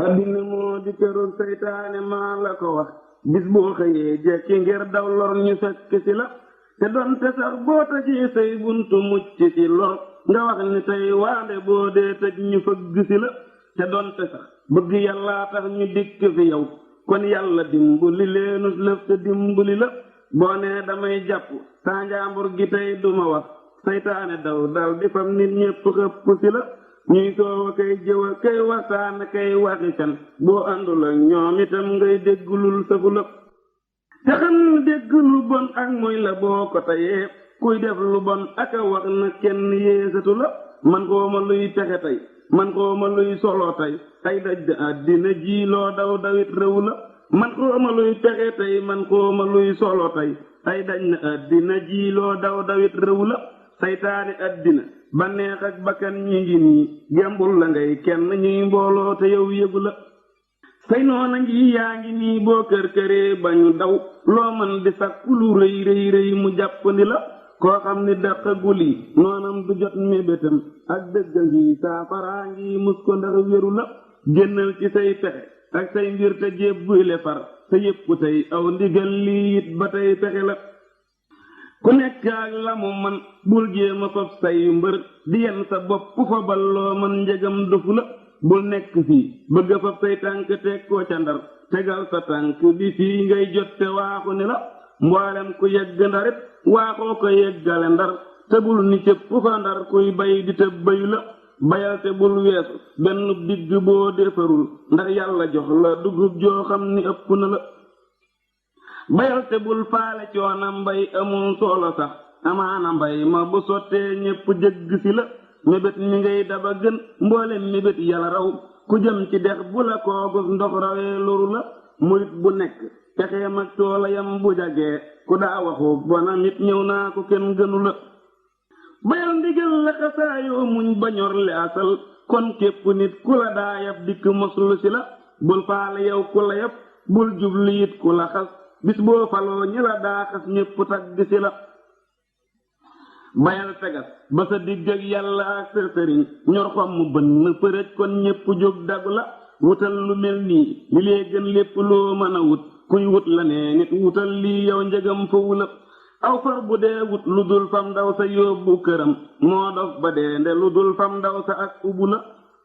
addina moo di këru seytaane maa la ko wax bis boo xëyee jekki ngir daw lor ñu fekk ci la te donte sax boo tëjee say buntu mucc ci lor nga wax ni tey waande boo dee tëj ñu fëgg ci la te donte sax bëgg yàllaa tax ñu dikk fi yow kon yàlla dimbali leenus lëf te dimbali la boo nee damay jàpp saa njaambur gi tey duma wax seytaane daw dal di fam nit ñépp xëpp ci la ñuy soowa kay jëwa kay waxtaana kay waxi fen boo àndul ak ñoom itam ngay dégglul safu la te xam dégg lu bon ak mooy la boo ko tayee kuy def lu bon ak a wax na kenn yéesatu la man xooma luy pexe tey man xooma luy solo tey ay daj da àddina ji loo daw dawit réew la man xooma luy pexe tey man xooma luy solo tey ay daj na àddina ji loo daw dawit réew la saytaani àddina banneex ak bakkan ñi ngi nii gembul la ngay kenn ñuy mbooloo te yow yëgu la say noona ngi yaa ngi nii boo kër këree bañu daw loo man di sakku lu rëy rëy rëy mu jàppandi la koo xam ni daqagul yi noonam du jot mébétam ak dëgga ngi saafaraa ngi mus ko ndax wéru la génnal ci say pexe ak say mbir te jébbule far te yépp tey aw ndigal lii it ba tey pexe la ku nekk ak la mu man bul jéema fab say mbër di yen sa bopp fa balloo man njegam dufu la bul nekk fii bëgg fab say tànk teg ko ca ndar tegal sa tànk bi fii ngay jot te waaxu ni la mboolem ku yegg ndarit waaxoo ko yeggale ndar te bul ni cëpp fa ndar kuy bay di te bayu la bayal te bul weesu benn digg boo defarul ndax yàlla jox la dugub joo xam ni ëpp na la bayal te bul faale coona mbay amul solo sax amaana mbay ma bu sottee ñépp jëgg si la mébét mi ngay daba gën mboolem mébét yàlla raw ku jëm ci dex bu la koogus ndox rawee loru la murit bu nekk pexeem ak toolayam bu jagee ku daa waxu bonam it ñëw naa ko kenn gënu la bayal ndigal la xasaayoo muñ bañor le asal kon képp nit ku la daa yab dikk moslu si la bul faale yow ku la yab bul jublu it ku la xas bis boo faloo ñi la daa xas ñépp tagg si la bayal tegas ba sa digg ak yàlla ak sa sëriñ ñor xom mu bënn përëj kon ñépp jóg dagu la wutal lu mel nii li lee gën lépp loo mën a wut kuy wut la nee nit wutal lii yow njëgam foofu la aw far bu dee wut lu dul fam ndaw sa yóbbu këram moo dof ba dee nde lu dul fam ndaw sa ak ubu la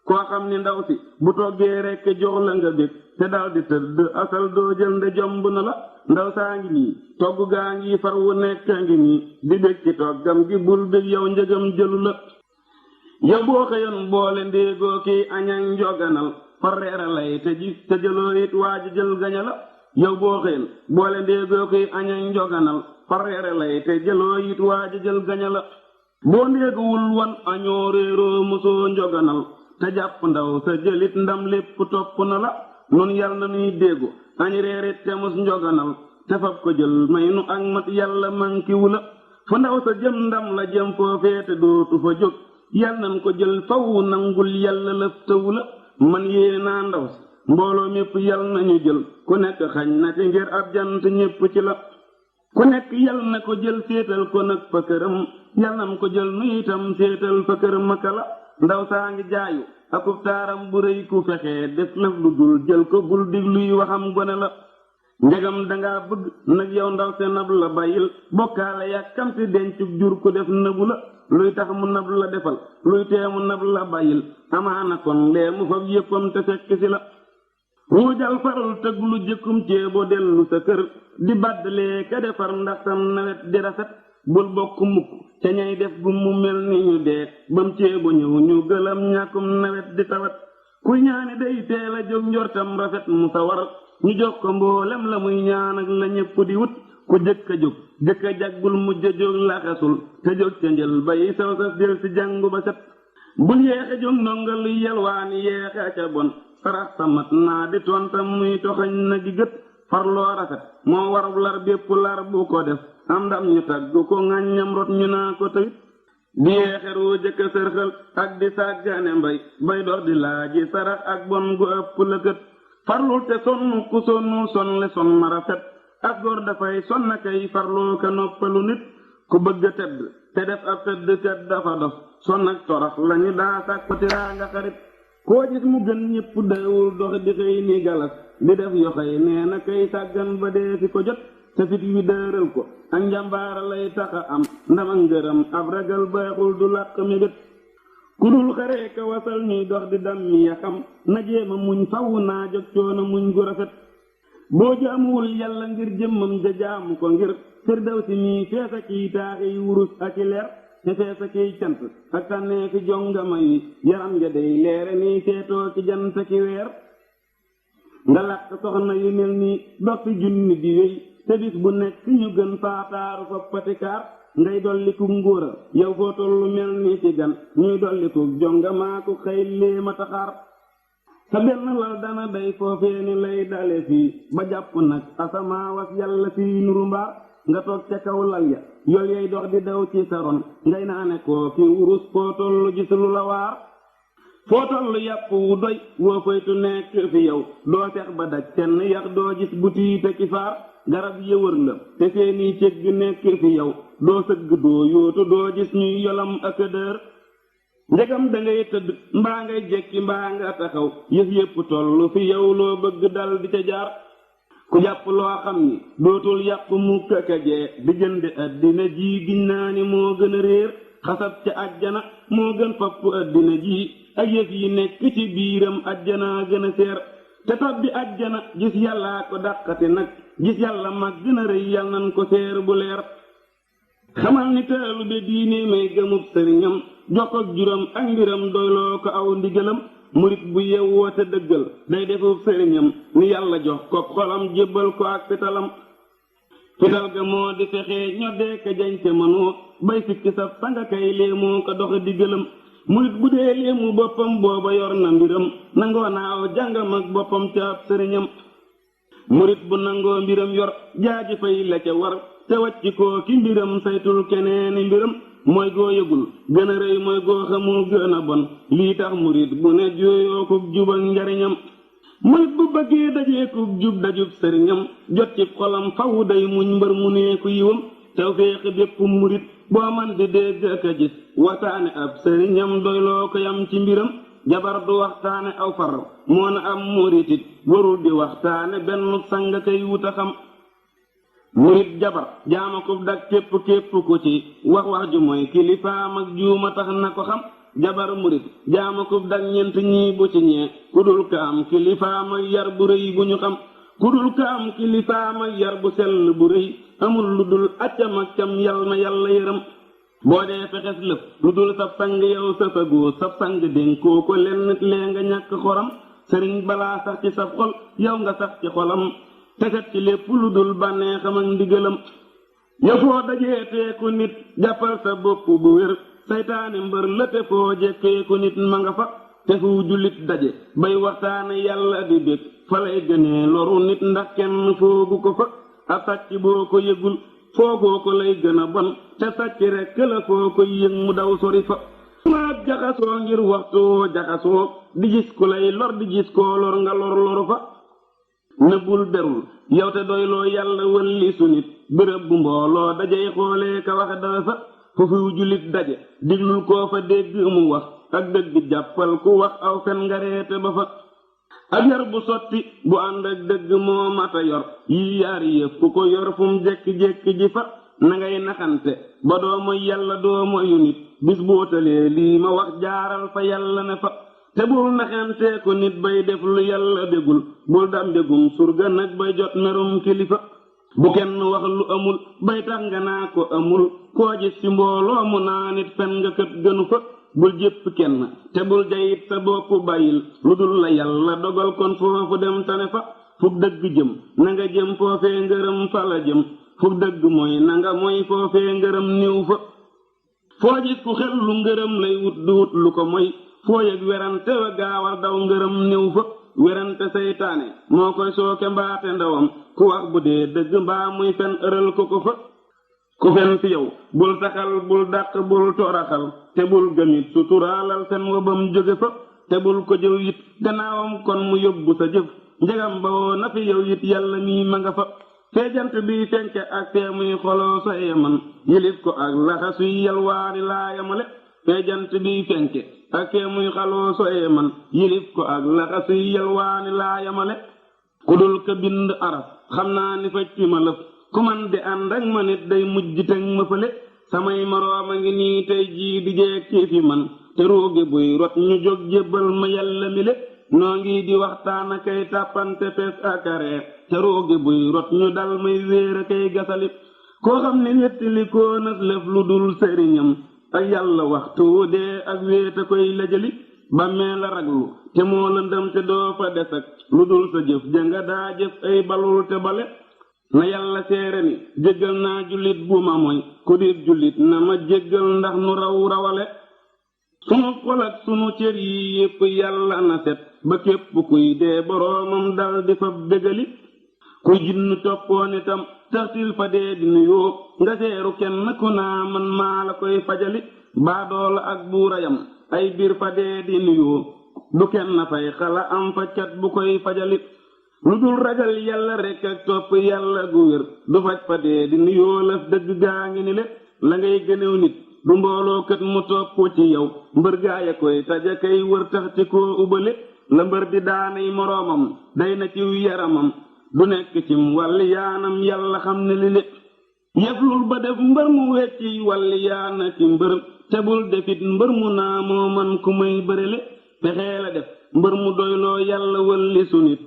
koo xam ni ndaw si bu toggee rekk jox la nga bég te daldi tëdd asal doo jël nde jomb na la ndaw saa ngi nii togg gaa ngi far wu nekk ngi nii di bég ci toggam gi bul bég yow njëgam jëlu la yow boo xëyoon boole ndéegoo kiy añaŋ njoganal far reera lay te ji te jëloo it waa ji jël gaña la yow boo xëyoon boole ndéegoo kiy añaŋ njoganal far reera lay te jëloo it waa ji jël gaña la boo ndéeguwul wan añoo réeroo mosoo njoganal te jàpp ndaw sa jëlit ndam lépp topp na la nun yal na nuy déggu añ reerit te mus njoganal te fab ko jël may nu ak mat yàlla mankiwu la fu ndaw sa jëm ndam la jëm foofee te dootu fa jóg yal nan ko jël faw nangul yàlla lëf tëwu la man yéene naa ndaw si mbooloo mépp yal nañu jël ku nekk xañ na ci ngir ab jant ñépp ci la ku nekk yal na ko jël féetal ko nag fa këram yal nan ko jël nu itam féetal fa këram maka la ndaw saa ngi jaayu akub taaram bu rëy ku fexee def lëf lu dul jël ko bul digluy waxam gone la njegam danga bëgg nag yow ndaw se nab la bayil bokkaale yàkkamti dencug jur ku def nëbu la luy tax mu nab la defal luy tee mu nab la bayil amaana kon lee mu fab yéppam te fekk si la ruujal farul tëg lu jëkkum ceebo dellu sa kër di baddalee ka defar ndax sam nawet di rafet bul bokk mukk ca ñay def gu mu mel ni ñu dee bam ceebo ñëw ñu gëlam ñàkkum nawet di tawat ku ñaani day teel a jóg njortam rafet mu sa war ñu jox ko mboolem la muy ñaan ak la ñépp di wut ku jëkk a jóg jëkk a jaggul mujj a jóg laxasul te jóg ca njël bay saw sa jël ci jàngu ba set bul yeexe jóg ndonga luy yelwaani yeexe ca bon sarax samat naa di tontam muy toxañ na gi gët farloo rafet moo warub lar bépp lar bu ko def am ndam ñu tagg ko ŋàññam rot ñu naa ko tawit di yeexeru jëkk sërxal ak di sàggane mbay bay dox di laaji sarax ak bon gu ëpp la kët farlul te sonn ku sonnul sonle son ma rafet ak góor dafay sonna kay farloo ka noppalu nit ku bëgg a tedd te def ab tëdd kat dafa dof son ak torax lañu daa sàkku tiraa nga xarit koo gis mu gën ñépp daawul dox di xëy ni galas di def yoxoy nee na kay sàggan ba dee fi ko jot te fit wi dëral ko ak njàmbaara lay taxa am ndama ngërëm ab ragal baaxul du làq mébét ku dul xaree ka wasal ñuy dox di dammi ya xam na jéema muñ faw naa jóg coono muñ gu rafet boo jaamuwul yàlla ngir jëmmam ja jaamu ko ngir firdawsi mii feesa kiy taaxiy wurus ak i leer te feesa kiy cant ak tànnee fi jongama yi yaram ja day leere nii seetoo ki jant ki weer nga làq soxna yu mel nii dox fi junni di wéy te bis bu nekk ñu gën faataaru fa patikaar ngay dolliku ngóora yow foo tollu mel ni ci gan ñuy dolliku jongamaaku xëy léema taxaar sa benn lal dana day foofee ni lay dale fii ba jàpp nag asamaawas yàlla fii nuru mbaar nga toog ca kaw lal ya yol yay dox di daw ci sa ron ngay naane koo fi wurus foo tollu gis lu la waar foo tollu yàpp wu doy woo faytu nekk fi yow doo sex ba daj kenn yax doo gis butiite ki faar garab yëwër la te seeni cëgg nekk fi yow doo sëgg doo yóotu doo gis ñuy yolam ak dër njegam dangay tëdd mbaa ngay jekki mbaa nga taxaw yëf yépp tollu fi yow loo bëgg dal di ca jaar ku jàpp loo xam ni dootul yàpp mukk ak jee di jënd àddina ji giñ naa ni moo gën a réer xasab ca àjjana moo gën fapp àddina ji ak yëf yi nekk ci biiram àjjana gën a seer te tabbi àjjana gis yàllaa ko dàqate nag gis yàlla mag gën a rëy yal nan ko seer bu leer xamal ni taalu be diine may gëmub sëriñam jox ak juram ak mbiram doyloo ko aw ndigalam murit bu yewwoo te dëggal day defub sëriñam ni yàlla jox ko xolam jébbal ko ak fitalam fital ga moo di fexee ñoddee ka jañ te mënoo bay sikki sa sanga kay léemoo ko dox diggalam murit bu dee léemu boppam booba yor na mbiram nangoo naaw jàngam ak boppam ca ab sëriñam murit bu nangoo mbiram yor jaaji fay la ca war te wàcc koo ki mbiram saytul keneeni mbiram mooy goo yëgul gën a rëy mooy goo xamul gën a bon lii tax murit bu ne jooyoo kub jub ak njariñam murit bu bëggee dajee kub jub dajub sëriñam jot ci xolam faw day muñ mbër mu neeku yiwam tew féexi bépp murit boo man di dégg ak a gis waxtaane ab sëriñam doyloo ko yam ci mbiram jabar du waxtaane aw far moo na am muritit warul di waxtaane benn sang kay wuta xam murit jabar jaama ko dag képp ku ci wax ju mooy kilifaam ak juuma tax na ko xam jabar murit jaama ko dag ñent ñii bu ci ñee ku dul ka am kilifaam ak yar bu rëy bu ñu xam ku dul ka am kilifaam ak yar bu sell bu rëy amul lu dul accam ak cam yal na yàlla yërëm boo dee fexes lëf lu dul sab sang yow safagoo sab sang dénkoo ko lenn lee nga ñàkk xoram sëriñ balaa sax ci sab xol yow nga sax ci xolam teset ci lépp lu dul bànneexam ak ndigalam yow foo dajee teeku nit jàppal sa bopp bu wér saytaane mbër la te foo jekkeeku nit ma nga fa te fu jullit daje bay waxtaane yàlla di bég fa lay gënee loru nit ndax kenn foogu ko fa ab sàcc boo ko yëgul foogoo ko lay gën a bon te sàcc rekk la foo ko yëg mu daw sori fa maag jaxasoo ngir waxtu woo jaxasoo di gis ku lay lor di gis koo lor nga loru fa nëbbul berul yow te doyloo yàlla wëlli su nit bërëb bu mbooloo dajey xoolee ka wax dawe fa foofu jullit daje diglul koo fa dégg mu wax ak dëgg jàppal ku wax aw fen nga reete ba fa ak yar bu sotti bu ànd ak dëgg moo mata yor yii yaari yëf ku ko yor fu mu jekki-jekki ji fa na ngay naxante ba doo moy yàlla doo moyu nit bis bootalee lii ma wax jaaral fa yàlla ne fa te bul naxantee ko nit bay def lu yàlla bégul bul dam bégum surga nag bay jot merum kilifa bu kenn wax lu amul bay tax nga naa ko amul koo gis ci mbooloo mu naa nit fen nga kët gënu fa bul jépp kenn te bul jayit sa bopp bàyyil lu dul la yàlla dogal kon foofu dem tane fa fuk dëgg jëm na nga jëm foofee ngërëm fa la jëm fuk dëgg mooy na nga mooy foofee ngërëm niw fa foo gis ku xel lu ngërëm lay wut du wut lu ko moy foo yëg werante wa gaawal daw ngërëm niw fa werante seytaane moo koy sooke mbaate ndawam ku wax bu dee dëgg mbaa muy fen ëral ko fa ku fen fi yow bul taxal bul dàq bul toraxal te bul gëmit suturaalal fen wa bam jóge fa te bul ko jëw it gannaawam kon mu yóbbu sa jëf njegam ba woo na fi yow it yàlla mii ma nga fa fee jant bi fenke ak fee muy xoloo sa yeman yilif ko ak laxasuy yalwaani laa yamale fee jant bi fenke ak kee muy xaloo soyee man yilif ko ak laxasuy yalwaani laa yamale ku dul ka bind araf xam naa ni faj fi ma lëf ku man di ànd ak ma nit day mujj teg ma fële samay morooma ngi nii tey jii di jeeg ci fi man te ruugi buy rot ñu jóg jébbal ma yàlla mi le noo ngi di waxtaan akay tàppante pes akaree te ruugi buy rot ñu dal may wéer akay gasali koo xam ne wettili koo nas lëf lu dul sëriñam ak yàlla waxtu dee ak wéeta koy lajali bàmmee la raglu te moo lëndëm te doo fa des ak lu dul sa jëf jënga daa jëf ay balul te bale na yàlla seere ni jéggal naa jullit bu ma moy ku di jullit na ma jéggal ndax nu raw rawale sunu xol ak sunu cër yi yépp yàlla na set ba képp kuy dee boroomam dal di fab bégali kuy jinn toppoon itam taxtil fa dee di nuyoo nga seeru kenn ku naa man maa la koy fajali baadoola ak buurayam ay biir fa dee di nuyoo du kenn fay xala am fa cat bu koy fajali lu dul ragal yàlla rekk ak topp yàlla gu wér du faj fa dee di nuyoo laf dëgg gaa ngi ni le la ngay gënew nit du mbooloo kët mu topp ci yow mbër gaaya koy taja kay wër tax ci koo ubale la mbër di daanay moroomam day na ciw yaramam du nekk cim wàlli yaanam yàlla xam ne li le yeflul ba def mbër mu wecci wàlli yaana ci mbër te bul defit mbër mu naa moo man ku may bërele pexee la def mbër mu doyloo yàlla wëlli su nit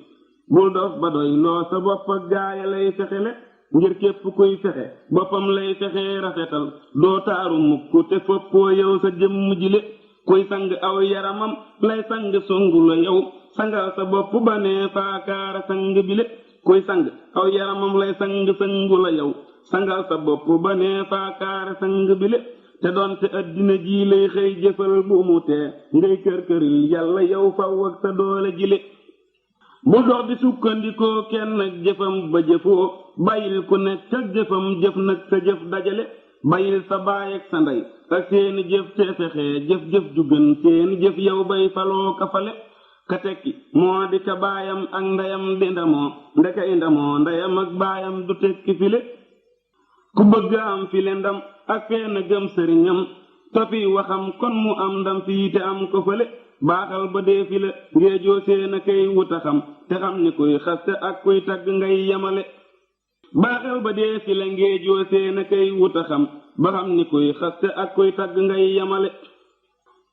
bul dof ba doyloo sa bopp gaaya lay fexele ngir képp kuy fexe boppam lay fexe rafetal doo taaru mukk te foppoo yow sa jëmm jile kuy sang aw yaramam lay sang songu la yow sangal sa bopp ba nee faakaara sang bile kuy sang aw yaramam lay sang sangu la yow sangal sa bopp ba nee faakaara sang bile te doonte addina ji lay xëy jëfal bu mu tee ngay kër-këril yàlla yow faw ak sa doole jile bu dox di sukkandikoo kenn ak jëfam ba jëfoo bàyyil ku nekk ak jëfam jëf nag sa jëf dajale bàyyil sa baay ak sa ndey ak seeni jëf te fexee jëf-jëf ju gën seeni jëf yow bay faloo ka fale ka tekki moo di ka baayam ak ndeyam di ndamoo ndekay ndamoo ndeyam ak baayam du tekki file ku bëgg am file ndam ak fee na gëm sëriñam topi waxam kon mu am ndam fii te am ko fële baaxal ba dee fi la ngéejoo seen a kay wuta xam te xam ni kuy xaste ak kuy tagg ngay yamale baaxal ba dee fi la ngéejoo seen a kay wuta xam ba xam ni kuy xaste ak kuy tagg ngay yamale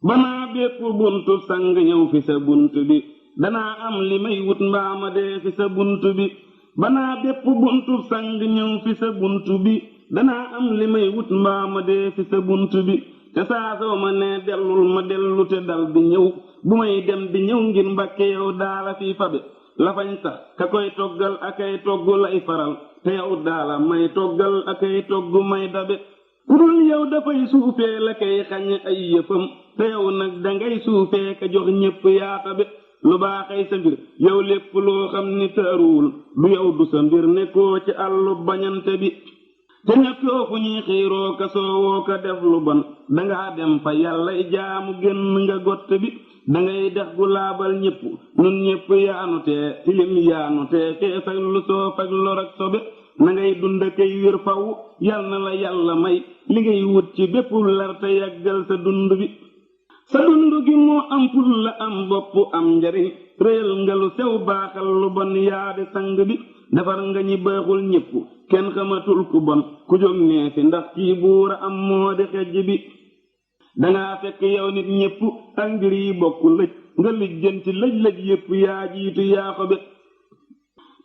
banaa bépp buntu sang ñëw fi sa bunt bi danaa am li may wut mbaama dee fi sa bunt bi banaa bépp buntu sang ñëw fi sa bunt bi danaa am li may wut mbaama dee fi sa bunt bi te saa soo ma nee dellul ma dellu te dal di ñëw bu may dem di ñëw ngir mbàkke yow daala fii fabe lafañ sax ka koy toggal akay togg lay faral te yow daala may toggal akay togg may dabe ku dul yow dafay suufee la kay xañ ay yëfam te yow nag dangay suufee ka jox ñépp yaatabe lu baaxay sa mbir yow lépp loo xam ni taaruwul du yow du sa mbir nekkoo ci àllu bañante bi te ñeppoo fu ñuy xiiroo ka soowoo ka def lu bon dangaa dem fa yàllay jaamu génn nga gott bi dangay dex gu laabal ñépp nun ñépp yaanu tee tilim yaanu tee fees ak lu soof ak lor ak sobe na ngay dund kay wér faw yal na la yàlla may li ngay wut ci bépp lar te yàggal sa dund bi sa dund gi moo am ful la am bopp am njariñ réyal nga lu sew baaxal lu bon yaa di sang bi defar nga ñi baaxul ñépp kenn xamatul ku bon ku jóg nee fi ndax ci buura am moo di xejj bi dangaa fekk yow nit ñépp ak mbir yi bokk lëj nga lijjanti lëj-lëj yépp yaa jiitu yaa xobe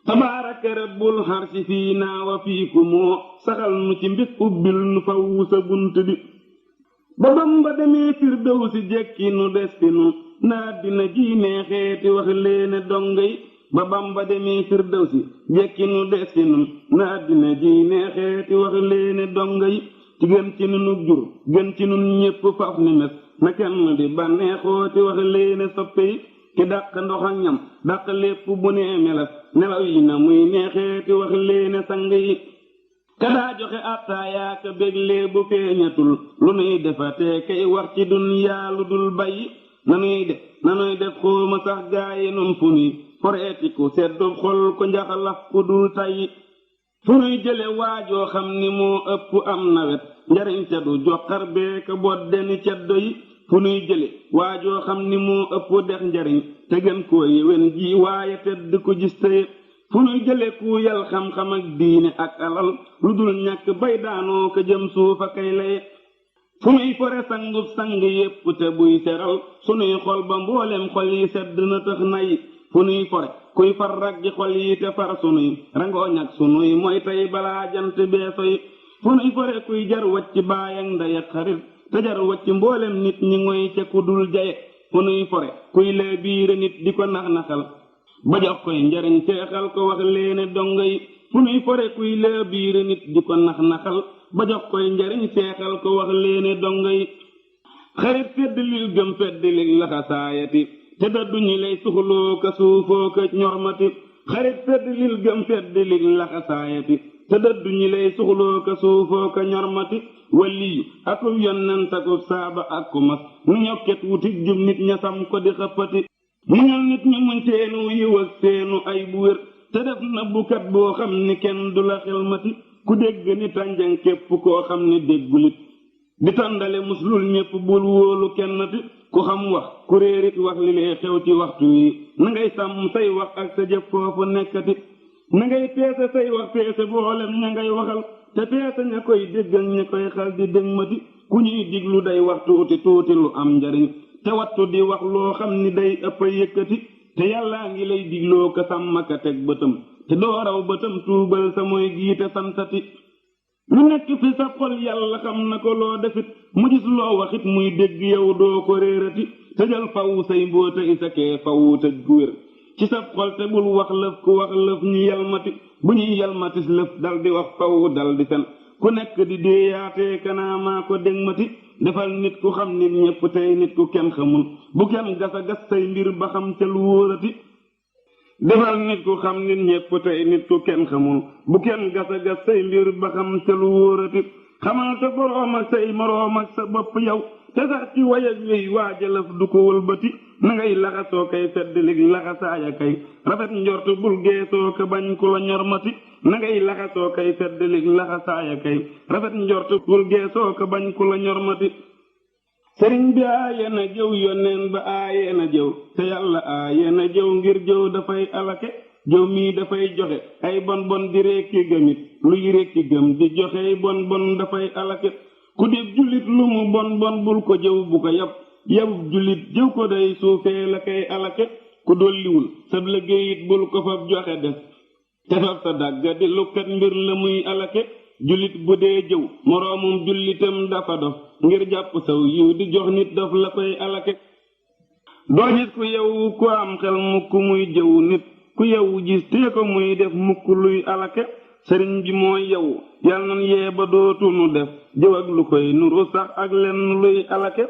tabaaraka rabbul harsi fii naa wa fiiku moo saxal nu ci mbis ubbil nu fawu sa bunt bi ba Bamba demee Firdawsi jekki nu des fi nun naa dina ji neexeeti wax leene donga yi ba Bamba demee Firdawsi jekki nu des fi nun naa dina ji neexeeti wax leene donga yi ci gën ci nunu jur gën ci nun ñépp faf ni mes na kenn di bànneexooti wax leene soppe yi ki dàq ndox ak ñam dàq lépp bu nee melas nelaw yi na muy neexeeti wax leene sang yi ka daa joxe attaayaa ka béglee bu feeñatul lu nuy defatee kay wax ci dunyaa lu dul bàyyi nanuy def xooma sax gaayi nun fu nuy foreeti ku seddu xol ko njaxalaf ku dul tayyi fu nuy jële waajoo xam ni moo ëpp am nawet njariñ ca du joxar bee ka bodde ni ceddo yi fu nuy jële waajoo xam ni moo ëpp dex njariñ te gën koo yéwén ji waaye tedd ko gis tëye fu nuy jële ku yal xam-xam ak diine ak alal lu dul ñàkk bay daanoo ko jëm suufa kay laye fu nuy fore sangub sang yépp te buy seral sunuy xol ba mboolem xol yi sedd na tax nay fu nuy fore kuy far rag ji xol yi te far sunuy rangooñ ak sunuy mooy tey balaa jant beesoy fu nuy fore kuy jar wacc baay ak ndey ak xarit te jar wacc mboolem nit ñi ngoy ca ku dul jaye fu nuy fore kuy lee biire nit di ko nax-naxal ba jox koy njariñ seexal ko wax leene dongo yi fu nuy fore kuy lee biire nit di ko nax-naxal ba jox koy njariñ seexal ko wax leene dongo yi xarit fedd lil gëm fedd lil laxasaayati te daddu ñi lay suxloo ka suufoo ka ñormati xarit fedd lil gëm fedd lil laxasaayati te daddu ñi lay suxloo ka suufoo ka ñormati waliyu akub yonnent akub saaba ak ku mas nu ñokket wutik jub nit ñasam ko di xëppati muñal nit ñi muñ seenu yiw ak seenu ay bu wér te def na bukat boo xam ni kenn du la xelmati ku dégg ni tànjang képp koo xam ni déggulit di tàndale muslul ñépp bul wóolu kennati ku xam wax ku réerit wax li lee xew ci waxtu yi na ngay sàmm say wax ak sa jëf foofu nekkati na ngay peese say wax peese boolem ña ngay waxal te peese ña koy déggal ña koy xal di dégmati ku ñuy diglu day wax tuuti tuuti lu am njariñ te wattu di wax loo xam ni day ëpp a yëkkati te yàllaa ngi lay digloo ko sàmm ka teg bëtam te doo raw bëtam tuubal sa mooy giite santati lu nekk fi sa xol yàlla xam na ko loo defit mu gis loo waxit muy dégg yow doo ko réerati tëjal faw say mbóota isakee faw tëj gu wér ci sa xol te bul wax lëf ku wax lëf ñu yalmati bu ñuy yalmatis lëf dal di wax faw dal di fen ku nekk di déeyaatee kanaa maa ko dégmati defal nit ku xam nit ñépp tey nit ku kenn xamul bu kenn gasa gas say mbir ba xam ca lu wóorati defal nit ku xam nit ñépp tey nit ku kenn xamul bu kenn gasa gas say mbir ba xam ca lu wóorati xamal sa boroom ak say moroom ak sa bopp yow te sax ci way ak wéy waajalëf du ko wëlbati na ngay laxasoo kay feddlig laxasaaya kay rafet njort bul geesoo ka bañ ku la ñormati na ngay laxasoo kay feddlig laxasaaya kay rafet njort bul geesoo ka bañ ku la ñormati sëriñ bi aaye na jëw yonneen ba aaye na jëw te yàlla aaye na jëw ngir jëw dafay alake jëw mii dafay joxe ay bon bon di rekki gëmit luy rekki gëm di joxe ay bon bon dafay alake ku dib jullit lu mu bon bon bul ko jëw bu ko yab yabub jullit jëw ko day suufee la kay alake ku dolliwul sab liggéeyit bul ko fab joxe def te fab sa dàgga di lukkat mbir la muy alake jullit bu dee jëw moroomum jullitam dafa dof ngir jàpp saw yiw di jox nit daf la koy alake doo gis ku yow ku am xel mukk muy jëw nit ku yow gis tee ko muy def mukk luy alake sëriñ bi mooy yow yal nan yee ba dootunu def jëw ak lu koy nuru sax ak lenn luy alake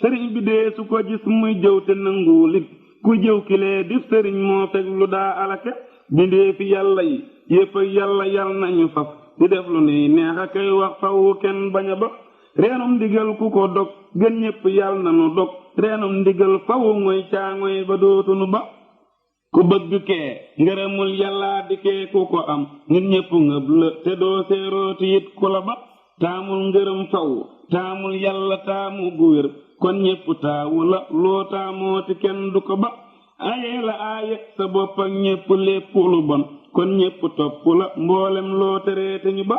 sëriñ bi dee su ko gis muy jëw te nanguwulit ku jëw kilee dif sëriñ moo fekk lu daa alake bindee fi yàlla yi yépp ak yàlla yal nañu faf di def lu nuy neex a koy wax fawu kenn bañ a ba reenum ndigal ku ko dog gën ñépp yal nanu dog reenum ndigal fawu ngoy caaŋoy ba dootunu ba ku bëgg kee ngërëmul yàllaa di kee ku ko am nit ñépp ngëb la te doo seerooti it ku la ba taamul ngërëm faw taamul yàlla taamu gu wér kon ñépp taawu la loo taamooti kenn du ko ba ayee la aaye sa bopp ak ñépp lépp lu bon kon ñépp topp la mboolem loo tereete ñu ba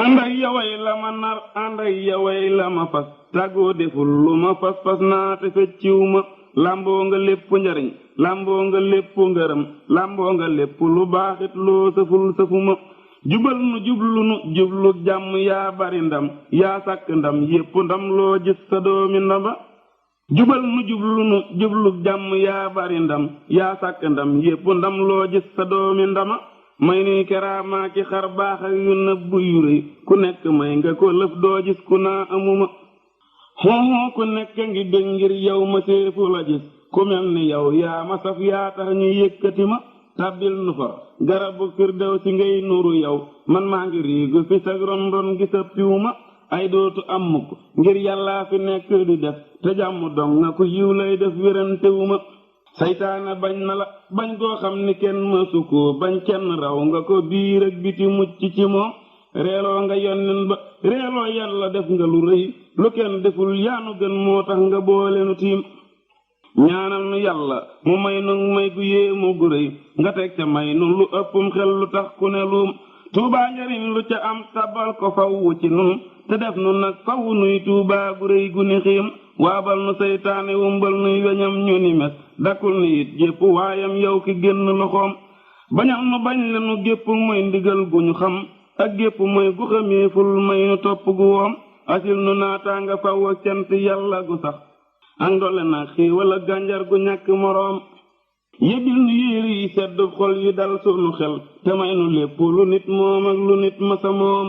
ànd ak yaway la ma nar ànd ak yaway la ma fas tàggoo deful lu ma fas fas naa te fecciw ma lamboo nga lépp njariñ lamboo nga lépp ngërëm lamboo nga lépp lu baaxit loo sëful sëfuma jubal nu jublu jàmm yaa bari ndam yaa sàkk ndam yépp ndam loo gis sa doomi ndamba jubal nu jublu jàmm yaa bari ndam yaa sàkk ndam yépp ndam loo gis sa doomi ndama may nuy keraamaa ki xar baax ak yu nëbb yu rëy ku nekk may nga ko lëf doo gis ku naa amuma xooxoo ku nekk ngi bég ngir yow ma séefu la gis ku mel ni yow yaa ma saf yaa tax ñu yëkkati ma tàbbil nu fa garabu firdew si ngay nuru yow man maa ngi riigu fi sag ron ron gi sa piw ma ay dootu am mukk ngir yàllaa fi nekk di def te jàmm dong nga ku yiw lay def wérantewu ma saytaane bañ na la bañ koo xam ni kenn mësu ko bañ kenn raw nga ko biir ak biti mucc ci moom reeloo nga yonnen ba reeloo yàlla def nga lu rëy lu kenn deful yaanu gën moo tax nga boole nu tiim ñaanal nu yàlla mu may nu may gu yéemu gu rëy nga teg ca may nu lu ëppum xel lu tax ku ne luum tuubaa njariñ lu ca am tabal ko fawwu ci nun te def nu nag fawwu nuy tuubaa gu rëy gu ni xiim waabal nu seytaane wumbal nuy weñam ñu ni mes dakkul ni it jépp waayam yow ki génn loxoom bañal nu bañ le nu gépp mooy ndigal gu ñu xam ak gépp mooy gu xameeful may nu topp gu woom asil nu naataanga faw ak cant yàlla gu sax ak ndole na xiiwal ak gànjar gu ñàkk moroom yëbil nu yéeri yi sedd xol yi dal sunu xel te may nu lépp lu nit moom ak lu nit masa moom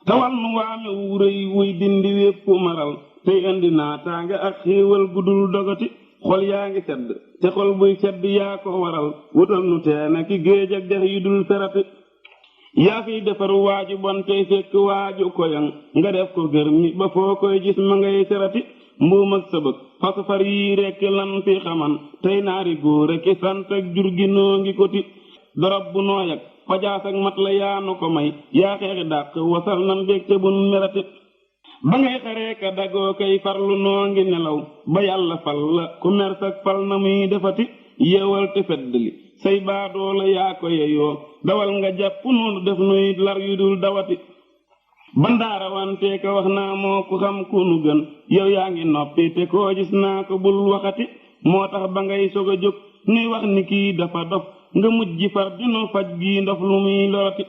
tawal nu waame wu rëy wuy dindi wépp maral tey indi naataanga ak xiiwal gu dul dogati xol yaa ngi sedd te xol buy sedd yaa ko waral wutal nu teena ki géej ak dex yu dul ferati yaa fiy defar waaju bon tey fekk waaju koyan nga def ko gër mi ba foo koy gis ma ngay serati mbuum ak sëbëg fasafar yi rekk lan fi xaman tey naari góor ak sant ak jur gi noo ngi ko ti dorop bu nooyak fajaas ak mat la yaanu ko may yaa xeexi dàq wasal nan beeg te bun merati ba ngay xaree ka dagoo kay farlu noo ngi nelaw ba yàlla fal la ku mer sak fal na muy defati yeewal te feddli say baadoo la yaa ko yeyoo dawal nga jàpp noonu def nuy lar yu dul dawati bandaara wante ka wax naa moo ku xam ku nu gën yow yaa ngi noppi te koo gis naa ko bul waxati moo tax ba ngay sog a jóg nuy wax ni kii dafa dof nga mujj far dinu faj gii ndof lu muy lorati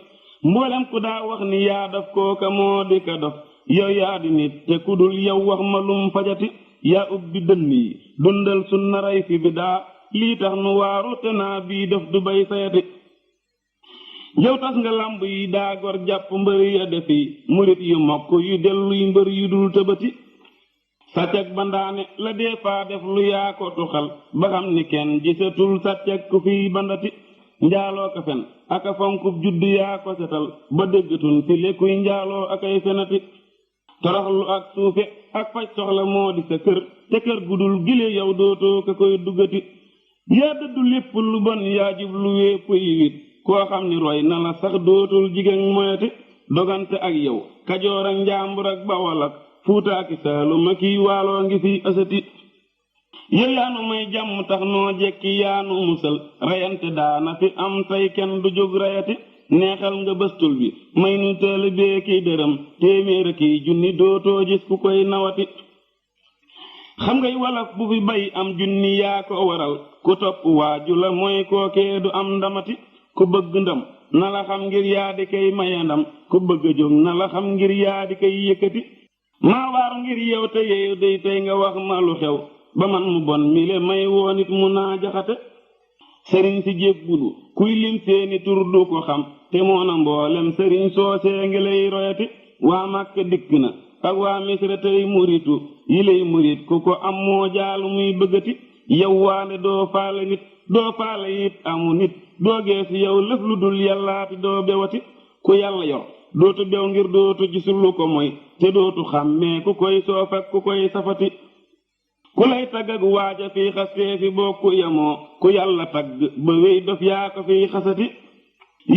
mboolem ku daa wax ni yaa daf kooka moo di ka dof yow yaa di nit te ku dul yow wax ma lum fajati yaa ubbi dënn yi dundal sunna rey fi bi daa lii tax nu waaru te naa bii def du bay sayati yow tas nga lamb yi daa gor jàpp mbër ya defi murit yu mokk yu delluy mbër yu dul tëbati sàccak bandaane la dee faa def lu yaa ko tuxal ba xam ni kenn gisatul sàccak ku fiy bandati njaaloo ka fen aka fonkub juddu yaa ko setal ba déggatun fi lekkuy njaaloo akay fenati toroxlu ak suufe ak faj soxla moo di sa kër te kër gudul gile yow dootoo ka koy duggati yaa dëddu lépp lu bon yaa jublu wépp yiwit koo xam ni roy na la sax dootul jigéen moyati dogante ak yow kajoor ak njaambur ak bawol ak fuuta ak saalum ak kii waaloo ngi fi asati yow yaanu may jàmm tax noo jekki yaanu musal rayante daana fi am tey kenn du jóg rayati neexal nga bëstul bi may nu tëli bee kiy dërëm téeméer kiy junni dootoo gis ku koy nawati xam ngay walaf bu fi bay am junni yaa ko waral ku topp waaju la mooy kookee du am ndamati ku bëgg ndam na la xam ngir yaa di kay maye ndam ku bëgg jóg na la xam ngir yaa di kay yëkkati maa waaru ngir yow te yeeyu day tey nga wax ma lu xew ba man mu bon mi le may woo nit mu naa jaxate sëriñ si jébbulu kuy lim seeni tur du ko xam te moona mboolem sëriñ soosee ngi lay royati waa Màkka dikk na ak waa Misra tey muritu yi lay murit ku ko am moo jaalu muy bëggati yow waane doo faale nit doo faale it amu nit doo geesu yow lëf lu dul yàllaati doo bewati ku yàlla yor dootu bew ngir dootu gisul lu ko moy te dootu xàmmee ku koy soof ak ku koy safati ku lay tagg ak waaja fii xastee fi bokku yamoo ku yàlla tagg ba wéy dof yaa ko fii xasati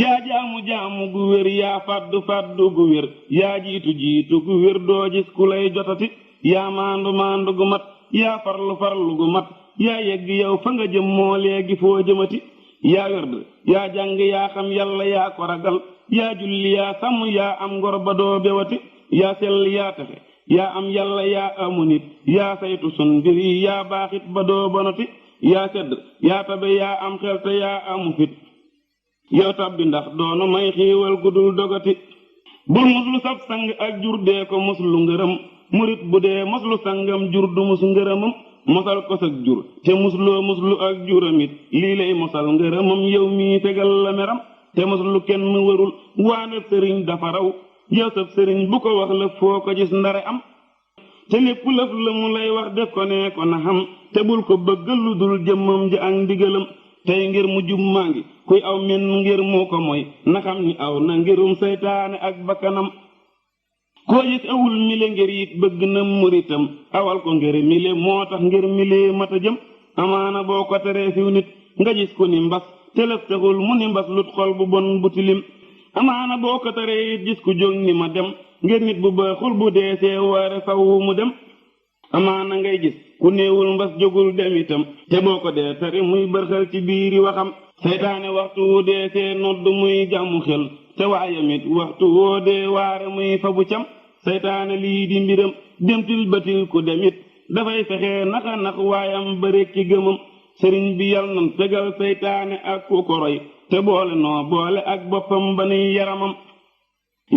yaa jaamu gu wér yaa fàddu gu wér yaa jiitu gu wér doo gis ku lay jotati yaa maandu gu mat yaa farlu gu mat yaa yegg yow fa nga jëm moo léegi foo jëmati yaa werd yaa jàng yaa xam yàlla yaa ko ragal yaa julli yaa sàmm yaa am ngor ba doo bewati yaa sell yaa texe yaa am yàlla yaa amu nit yaa saytu sun mbir yi yaa baaxit ba doo bonati yaa sedd yaa tabe yaa am xel te yaa amu fit yow tabbi ndax doonu may xiiwal gudul dogati bul muslu sab sang ak jur dee ko muslu ngërëm murit bu dee muslu sangam jur du mus ngërëmam mosal ko sag jur te muslu ak juramit lii lay mosal ngërëmam yow mii tegal la meram te muslu kenn warul waane sëriñ dafa raw yow sab sëriñ bu ko wax lëf foo ko gis ndare am te lépp lëf la mu lay wax def ko nee ko na xam te bul ko bëgg lu dul jëmmam ji ak ndigalam tey ngir mu jub maa ngi kuy aw men ngir moo ko mooy na xam ni aw na ngirum seytaane ak bakkanam koo gis awul mile ngir it bëgg na muritam awal ko ngir mile moo tax ngir mile mata jëm amaana boo ko teree fiw nit nga gis ko ni mbas te lëf taxul mu ni mbas lut xol bu bon bu tilim amaana boo ko taree it gis ku jóg ni ma dem ngir nit bu baaxul bu deesee waare faw mu dem amaana ngay gis ku néewul mbas jógul dem itam te boo ko dee tari muy bërxal ci biiri waxam seytaane waxtu wu deesee nodd muy jàmmu xel te waayamit waxtu woo dee waare muy fabu cam seytaane lii di mbiram demtil batil ku demit dafay fexe naxa nax waayam bërik ci gëmam sëriñ bi yal nan tegal seytaane ak ku ko roy te boole noo boole ak boppam ba nuy yaramam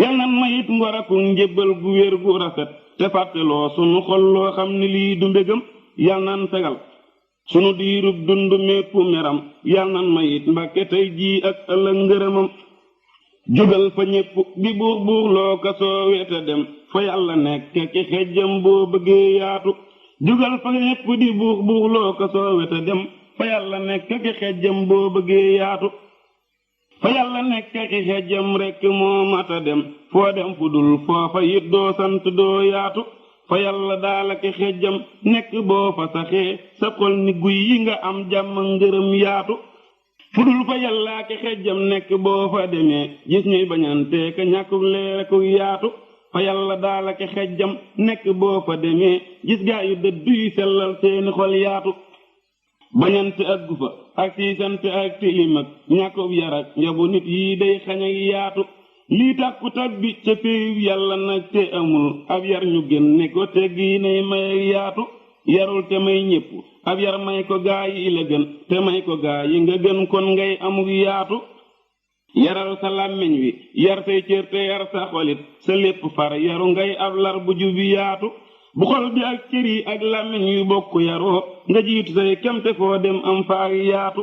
yal nan mayit ngor aku njébbal gu wér gu rafet te fàtteloo sunu xol loo xam ni lii du mbégam yal nan tegal sunu diirub dund mépp meram yal nan mayit mbàkke tey jii ak ëllëg ngërëmam jógal fa ñépp di buux buux loo ka soo weta dem fa yàlla nekk ci xejjam boo bëggee yaatu jógal fa ñépp di buux buux loo ka soo weta dem fa yàlla nekk ci xejjam boo bëggee yaatu fa yàlla nekk ci xejjam rekk moo mata dem foo dem fu dul foofa it doo sant doo yaatu fa yàlla daala ki xejjam nekk boo fa saxee sa xol ni guy yi nga am jàmm ngërëm yaatu fudul fa yàllaa ki xejjam nekk boo fa demee gis ñuy bañante ka ñàkkuk leer ku yaatu fa yàlla daala ki xejjam nekk boo fa demee gis gaa yu dëddu yu sellal seeni xol yaatu bañante ak gufa ak siisante ak tilim ak ñàkkub yarak njabu nit yi day xañ ak yaatu lii tax ku tabbi ca péeyub yàlla nag te amul ab yar ñu génne ko teggi nay may ak yaatu yarul te may ñépp ab yar may ko gaa yi la gën te may ko gaa yi nga gën kon ngay amuk yaatu yaral sa làmmiñ wi yar say cër te yar sa xolit sa lépp far yaru ngay ab lar bu jubi yaatu bu xol bi ak cër yi ak làmmiñ wi bokk yaroo nga jiitu say kemte foo dem am fa ak yaatu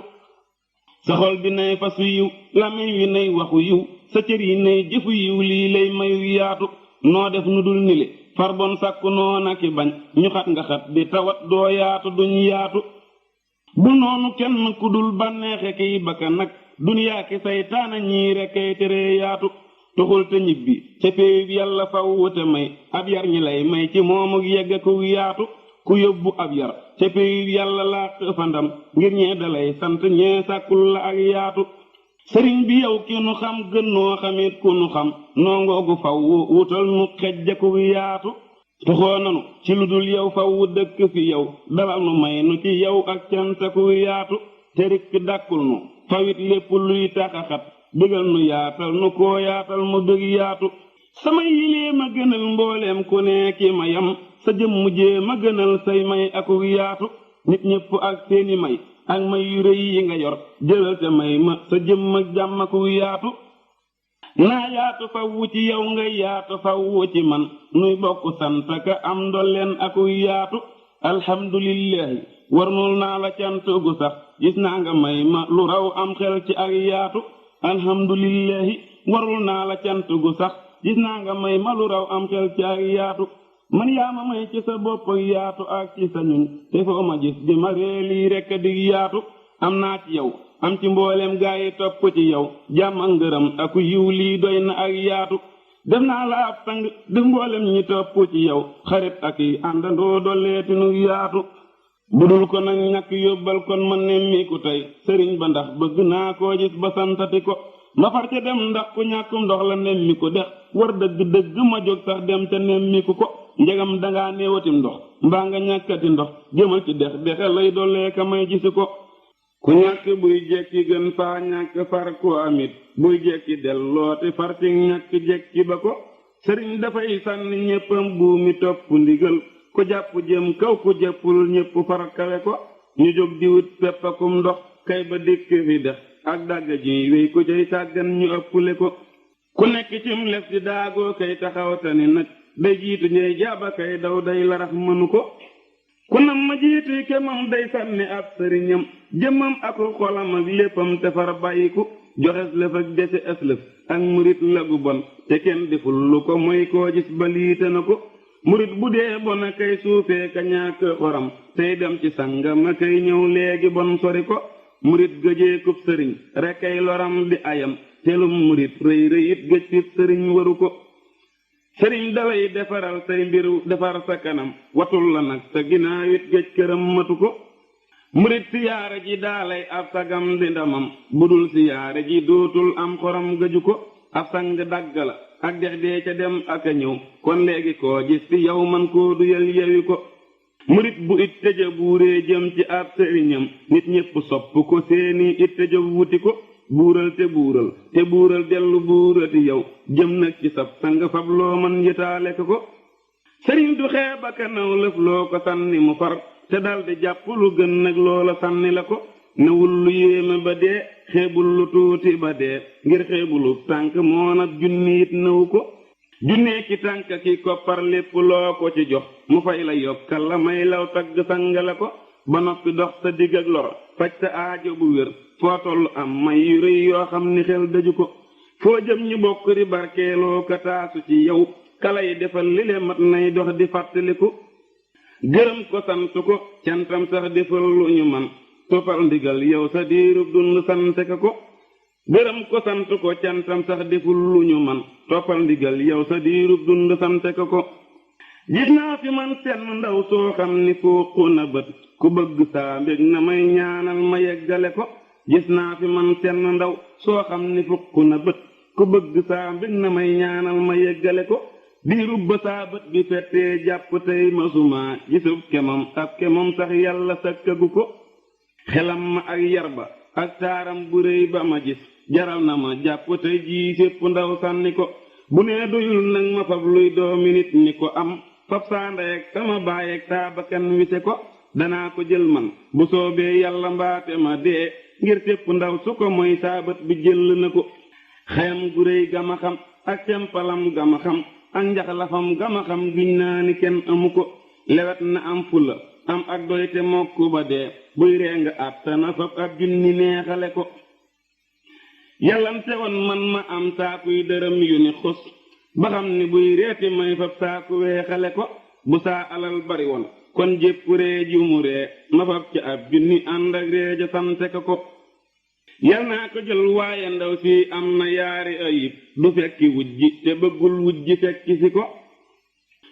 sa xol bi nay fasu yiw làmmiñ wi nay waxu yiw sa cër yi nay jëfu yiw lii lay mayu yaatu noo def nu dul nile far bon sàkku noona ki bañ ñu xat nga xat di tawat doo yaatu duñ yaatu bu noonu kenn ku dul bànneexe kiy bakka nag duniyaa ki saytaana ñii rekkay tere yaatu tuxul te ñibbi ca péeyub yàlla faw wute may ab yar ñi lay may ci moomuk yegg ku yaatu ku yóbbu ab yar ca péeyub yàlla laa xëfandam ngir ñee dalay sant ñee sàkkul la ak yaatu sëriñ bi yow ki nu xam gën noo xamit ku nu xam noo ngoogu faw wutal nu xejja ku yaatu tuxoo nanu ci lu dul yow faw dëkk fi yow dalal nu may nu ci yow ak canta ku yaatu te rikk dàkkul nu fawit lépp luy taxaxat bëggal nu yaatal nu koo yaatal mu bëgg yaatu sama yilee ma gënal mbooleem ku ne ki ma yam sa jëm mujjee ma gënal say may aku yaatu nit ñépp ak seeni may ak may yu rëy yi nga yor jëlal te may ma sa jëm ak jàmm aku yaatu naa yaatu fawwu ci yow ngay yaatu fawwu ci man nuy bokk sant ka am ndolleen aku yaatu alhamdulillahi warnul naa la cant gu sax gis naa nga may ma lu raw am xel ci ak yaatu alhamdulillahi warul naa la cant gu sax gis naa nga may ma lu raw am xel ci ak yaatu man yaa ma may ci sa bopp yaatu ak ci sa ñun te foo ma gis di ma ree lii rekk di yaatu am naa ci yow am ci mbooleem gaa yi topp ci yow jàmm ak ngërëm aku yiw lii doy na ak yaatu def naa la ab sang def mbooleem ñi topp ci yow xarit ak yi àndandoo dolleeti nu yaatu budul ko nag ñàkk yóbbal kon ma nemmiku tey sëriñ ba ndax bëgg naa koo gis ba santati ko ma far ca dem ndax ku ñàkkum ndox la nemmiku dex war dëgg dëgg ma jóg sax dem te nemmiku ko njegam dangaa néewatim ndox mbaa nga ñàkkati ndox jëmal ci dex dexe lay dollee ka may gisi ko ku ñàkk buy jekki gën faa ñàkk far ku amit buy jekki dellooti far ci ñàkk jekki ba ko sëriñ dafay sànni ñéppam buumi topp ndigal ku jàpp jëm kaw ku jàppul ñépp far kawe ko ñu jóg di wut peppakum ndox kay ba dikk fi dex ak dàgg ji wéy ku cay sàggan ñu ëppule ko ku nekk cim lef di daagoo kay taxawtani nag day jiitu ñey jaaba kay daw day larax mënu ko ku nam ma jiitu kemam day sànni ab sëriñam jëmmam ak xolam ak léppam te far bàyyiku joxes lëf ak dese ëslëf ak murit lagu bon te kenn deful lu ko mooy koo gis ba liite na ko murit bu dee bon a kay suufee ka ñàkk xoram tey dem ci sangam a kay ñëw léegi bon sori ko murit gëjee kub sëriñ rekk ay loram di ayam telum murit rëy rëyit gëj fit sëriñ waru ko sëriñ dalay defaral say mbiru defar sa kanam watul la nag sa ginaawit gëj këram matu ko murit siyaare ji daalay ab sagam di ndamam budul siyaare ji dootul am xoram gëju ko ab sang dagg la ak dex dee ca dem ak a ñëw kon léegi koo gis fi yow man koo duyal yewi ko murit bu it tëja buuree jëm ci ab sëriñam nit ñépp sopp ko seeni it tëja wuti ko buural te buural dellu buurati yow jëm nag ci sab sang fab loo man yëtaale ko sëriñ du xeeb ak a naw lëf loo ko sànni mu far te daldi jàpp lu gën nag loola sànni la ko newul lu yéeme ba dee xeebul lu tuuti ba dee ngir xeebulu tànk moo nag junni it nëw ko junnee ki tànk ki koppar lépp loo ko ci jox mu fay la yokkal la may law tagg sang la ko ba noppi dox sa digg ak lor faj sa aajo bu wér foo tollu am may yu rëy yoo xam ni xel daju ko foo jëm ñu bokk di barkeeloo ka taasu ci yow kala yi defal li le mat nay dox di fàttaliku gërëm ko sant ko cantam sax defal lu ñu man toppal ndigal yow sa diirub dund sante ko gërëm ko sant ko cantam sax deful lu ñu man toppal ndigal yow sa diirub dund sante ko gis naa fi man senn ndaw soo xam ni fooqu na bët ku bëgg saa mbég na may ñaanal ma yeggale ko gis naa fi man senn ndaw soo xam ni fooqu na bët ku bëgg saa mbég na may ñaanal ma yeggale ko diirub ba saa bët bi fettee jàpp tey masuma gisub kemam ab kemam sax yàlla sakkagu ko xelam ma ak yar ba ak taaram bu réy ba ma gis jaral na ma jàpp tey jii sépp ndaw sànni ko bu nee doyul nag ma fab luy doomi nit ñi ko am fab saa ndey ak sama baay ak saa bakkan wise ko danaa ko jël man bu soobee yàlla mbaate ma dee ngir sépp ndaw su ko mooy saa bët bi jël na ko xeyam gu réy gama xam ak cempalam gama xam ak njaxlafam gama xam giñ naa ni kenn amu ko lewet na am fula am ak doyte mokku ba dee buy ree nga àttana fab ab junni neexale ko yàllante woon man ma am saakuy dërëm yu ni xus ba xam ni buy reeti may fab saaku weexale ko bu saa alal bari woon kon jépp ree ju mu ree ma fab ci ab junni ànd ak ree ja sante ko yal naa ko jël waaye ndaw si am na yaari ayib du fekki wujji te bëggul wujji fekki si ko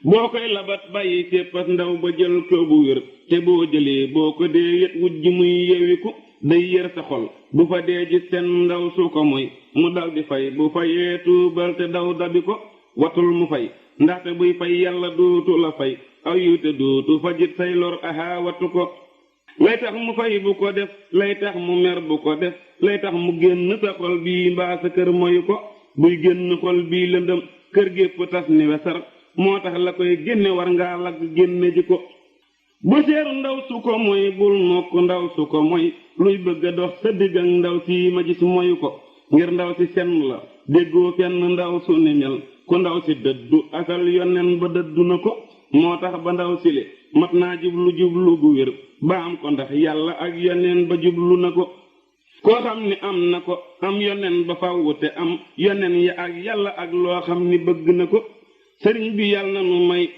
boo koy labat bàyyi séppas ndaw ba jël ko bu wér te boo jëlee boo ko dee yet wujji muy yewiku day yër sa xol bu fa dee ji seen ndaw su ko moy mu dal di fay bu fayee tuubal te daw dabi ko watul mu fay ndaxte buy fay yàlla dootu la fay aw yu te dootu fajit say lor aha watu ko lay tax mu fay bu ko def lay tax mu mer bu ko def lay tax mu génn sa xol bii mbaa sa kër moyu ko buy génn xol bii lëndëm kër gépp tas ni wesar moo tax la koy génne war ngaa lagg génne ji ko bu seeru ndaw su ko moy bul mokk ndaw su ko moy luy bëgg a dox sa digg ak ndaw si ma gis moyu ko ngir ndaw si senn la déggoo fenn ndaw su ni mel ku ndaw si dëddu asal yonen ba dëddu na ko moo tax ba ndaw si le mat naa jublu gu wér ba am ko ndax yàlla ak yonen ba jublu na ko koo xam ni am na ko am yonen ba fawwu te am yonen ya ak yàlla ak loo xam ni bëgg na ko sëriñ bi yàlla na nu may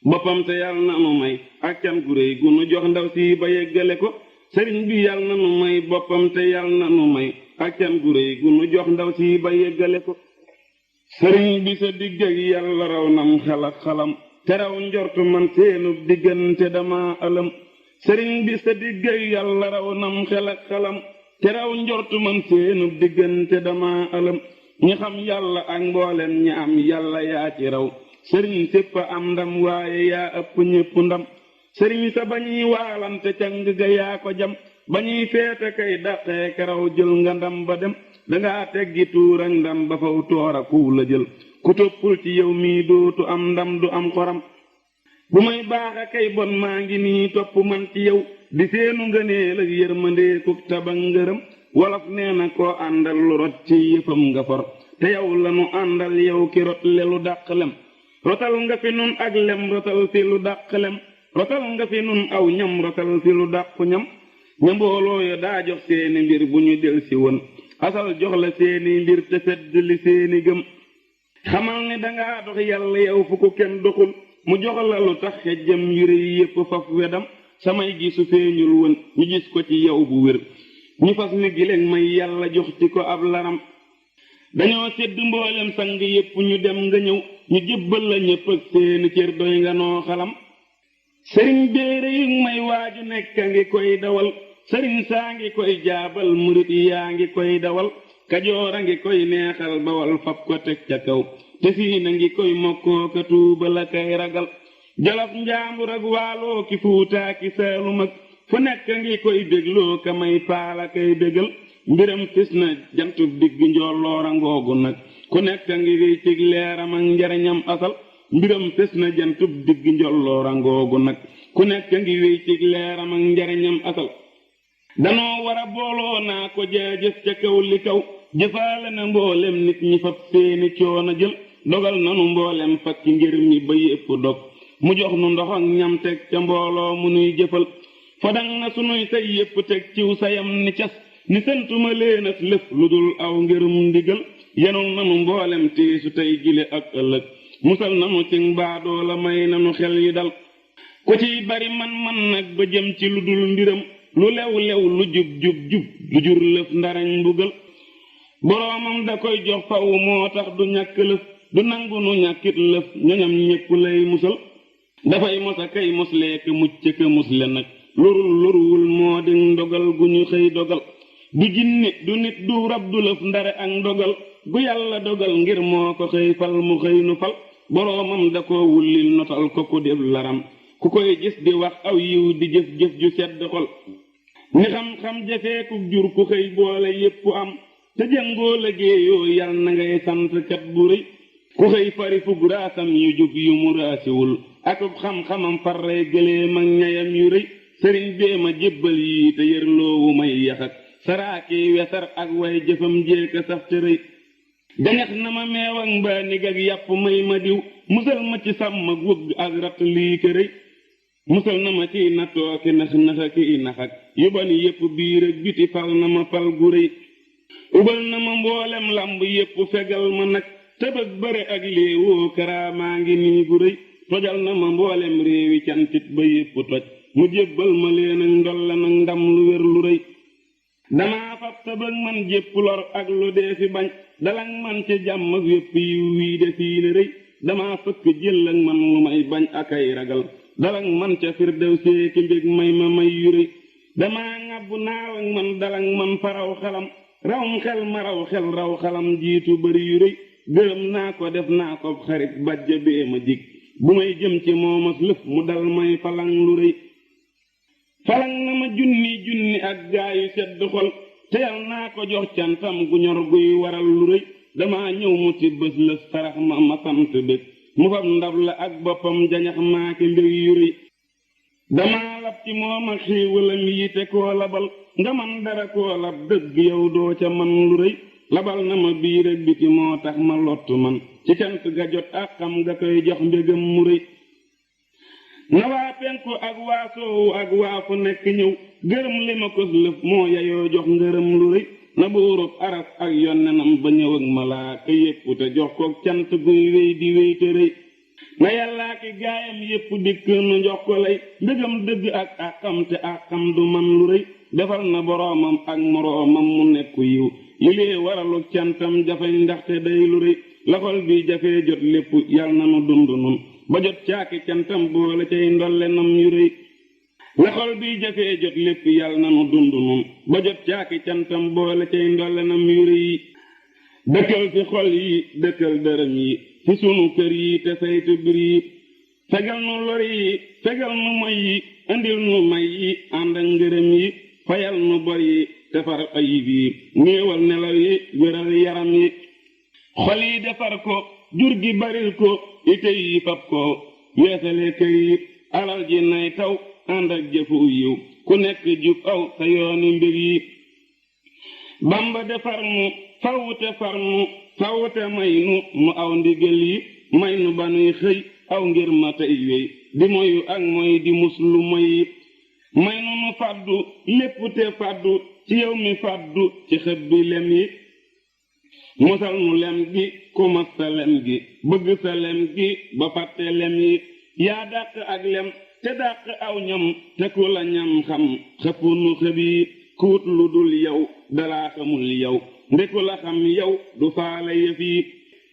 boppam te yàlla na nu may ak can gu réy gu nu jox ndaw si ba yeggale ko sëriñ bi yàlla na nu may boppam te yàlla na nu may ak can gu réy gu nu jox ndaw si ba yeggale ko sëriñ bi sa digg ak yàlla raw nam xel ak xalam te raw njortu man seenub diggante dama alam sëriñ bi sa digg ak yàlla raw nam xel ak xalam te raw njortu man seenub diggante dama alam ñi xam yàlla ak mbooleen ñi am yàlla yaa ci raw sëriñ sépp am ndam waaye yaa ëpp ñépp ndam sëriñ sa bañuy waalante càng ga yaa ko jam bañuy feete kay daqee karaw jël nga ndam ba dem dangaa teggi tuur ak ndam ba faw toora kuw la jël ku toppul ci yow mii dootu am ndam du am xoram bu may baaxa kay bon maa ngi nii topp man ci yow di seenu ngëneel ak yërmandee ku taba ngërëm wolof nee na koo àndal lu rot ci yëfam nga for te yow lanu àndal yow ki rot le lu dàq lem rotal nga fi nun ak lem rotal fi lu dàq lem rotal nga fi nun aw ñam rotal fi lu dàqu ñam ña mbooloo ya daa jox seeni mbir bu ñu del si woon asal jox la seeni mbir te fedd li seeni gëm xamal ni dangaa dox yàlla yow fu ko kenn doxul mu jox la lu tax xejjam yu rëy yépp faf wedam samay gisu feeñul woon ñu gis ko ci yow bu wér ñu fas ni gileeg may yàlla jox ci ko ab laram dañoo sedd mboolem sang yépp ñu dem nga ñëw ñu jébbal la ñépp ak seeni cër doy nga noo xalam sëriñ béere yu may waaju nekk a ngi koy dawal sëriñ saa ngi koy jaabal murit yaa ngi koy dawal Kajoor a ngi koy neexal Bawol fab ko teg ca kaw te Siin a ngi koy mokkoo ka Tuuba la kay ragal Jolof Njaambur ak Waaloo ki Fuutaa ki Saalum ak fu nekk a ngi koy bégloo ka may paala kay bégal mbiram fis na jantub digg njolloora ngoogu nag ku nekk a ngi wéy cig leeram ak njariñam asal mbiram fis na jantub digg njolloora ngoogu nag ku nekk a ngi wéy cig leeram ak njariñam asal danoo war a booloo naa ko jaajëf ca kaw li kaw jëfaale na mboolem nit ñi fab seeni coono jël dogal nanu mboolem fakki ngir mi ba yépp dog mu jox nu ndox ak ñam teg ca mbooloo mu nuy jëfal fadang na sunuy say yépp teg ciw sayam ni cas ni santuma leenas lëf lu dul aw ngirum ndigal yenul nanu mboolem tiisu tey gile ak ëllëg musal nanu ci baadoo la may nanu xel yi dal ku ciy bari man nag ba jëm ci lu dul mbiram lu lew lu jub du jur lëf ndarañ mbugal boroomam da koy jox faw moo tax du ñàkk lëf du nangu nu ñàkkit lëf ñoñam ñépp lay musal dafay mosa kay moslee ka mucc ka musle nag loruwul moo di ndogal gu ñu xëy dogal du jinni du nit du rab du lëf ndare ak ndogal gu yàlla dogal ngir moo ko xëy fal mu xëy nu fal boroomam da ko wullil notal ko ku def laram ku koy gis di wax aw yiw di jëf ju sedd xol ni xam-xam jafeeku jur ku xëy boole yépp am te jëngoo liggéeyoo yal na ngay sant kat bu rëy ku xëy fari fug raasam yu jub yu mu raasiwul akub xam-xamam farrey gëléem ak ñayam yu rëy sëriñ bee ma jébbal yi te yërloowu may yaxak saraaki wesar ak way jëfam jéeka saf te rëy jañax na ma meew ak mbaa nig ak yàpp may ma diw musal ma ci sàmm ak wëgg ak rat lii ke rëy musal na ma ciy nattooki nax ki naxak yu bani yépp biir ak biti fal na ma fal gu rëy ubal na ma mboolem lamb yépp fegal ma nag tëbëg bëre ak léewoo karaamaa ngi nii gu rëy tojal na ma mboolem réewi cantit ba yépp toj mu jébbal ma leen ak ndolle nag ndam lu wér lu rëy damaa fab tëbëg man jépp lor ak lu dee fi bañ dalang man ci jàmm ak yépp yiw wii de fii ne rëy damaa fëkk jël ak man lu may bañ akay ragal dalang man ca firdew seeki mbég may yu rëy damaa ŋàbbu naaw ak man dalang man faraw xalam rawum xel ma raw xel raw xalam jiitu bari yu rëy gërëm naa ko def naa ko xarit bajja bee ma dig bu may jëm ci moomas lëf mu dal may falang lu rëy falang na ma junni ak gaayu sedd xol teyal naa ko jox cantam gu ñor guy waral lu rëy dama ñëw mu ci bés lës sarax ma sant bég mu fab ndab la ak boppam jañax maaki mbég yu rëy dama lab ci moom ak xiiwalam yi te koo labal nga man dara koo lab dëgg yow doo ca man lu rëy labal na ma biir ak biti moo tax ma lottu man ci cant ga jot ak xam nga koy jox mbégam mu rëy na waa penku ak waa soowu ak waa fu nekk ñëw gërëm li ma kos lëf moo yayoo jox ngërëm lu rëy na buurub aras ak yonnenam ba ñëw ak malaaka yépp te jox ko cant guy wéy di wéy te rëy na yàllaa ki gaayam yépp dikk nu jox ko lay ndëgam dëgg ak àqam te àqam du man lu rëy defal na boroomam ak moroomam mu nekku yiw yi lee waralu cantam jafeñ ndaxte day lu rëy laxol bi jafee jot lépp yal na nu dund nun ba jot caaki cantam boole cay ndolle nam yu rëy laxol bi jafee jot lépp yal na nu dund nun ba jot caaki cantam boole cay ndolle nam yu rëy dëkkal fi xol yi dëkkal dërëm yi fi sunu kër yi te saytu bir yi fegal nu lor yi fegal nu moy yi andil nu may yi ànd ak ngërëm yi fayal nu bor yi te far ayib yi néewal nelaw yi wéral yaram yi xol yi defar ko jur gi baril ko ite yi fab ko weesale kër yi alal ji nay taw ànd ak jëfu yiw ku nekk jub aw sa yooni mbir yi Bamba defar nu fawute far nu fawute may nu mu aw ndigal yi may nu ba nuy xëy aw ngir ma tey wey di moyu ak moy di muslu moy yi may nu nu fàddu lépp te fàddu ci yow mi fàddu ci xëb bi lem yi mosal nu lem gi ku mos sa lem gi bëgg sa lem gi ba fàtte lem yi yaa dàq ak lem te dàq aw ñam te ku la ñam xam xëppu nu xëb yi kuut lu dul yow dalaa xamul yow ndeku la xam yow du faale yëf yi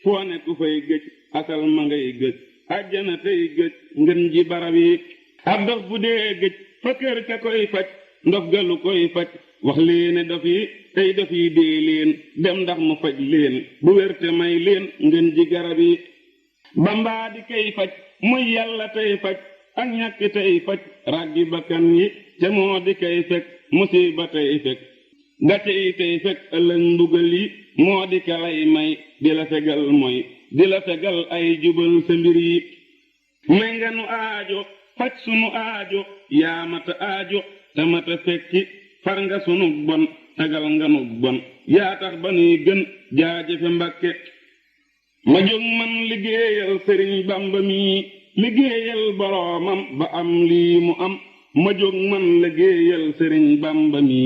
foo ne ku fay gëj asal ma ngay gëj àjjana tey gëj ngën ji barab yi ab dof bu dee gëj fa kër ka koy faj ndof galu koy faj wax leene dof yi tey dof yi dee leen dem ndax mu faj leen bu wérte may leen ngeen ji garab yi bambaa di kay faj muy yàlla tey faj ak ñàkk tey faj ràggi bakkan yi te moo di kay fekk musiba tey fekk gàcce yi tey fekk ëllëg mbugal yi moo di ka lay may di la fegal mooy di la fegal ay jubal sa mbir yi may nga nu aajo faj sunu aajo yaa mata aajo te mata fekki far nga sunu bon tagal nga nu bon yaa tax ba nuy gën jaajëfe Mbàkke ma jóg man liggéeyal sëriñ Bamba mi liggéeyal boroomam ba am lii mu am ma jóg man liggéeyal sëriñ Bamba mi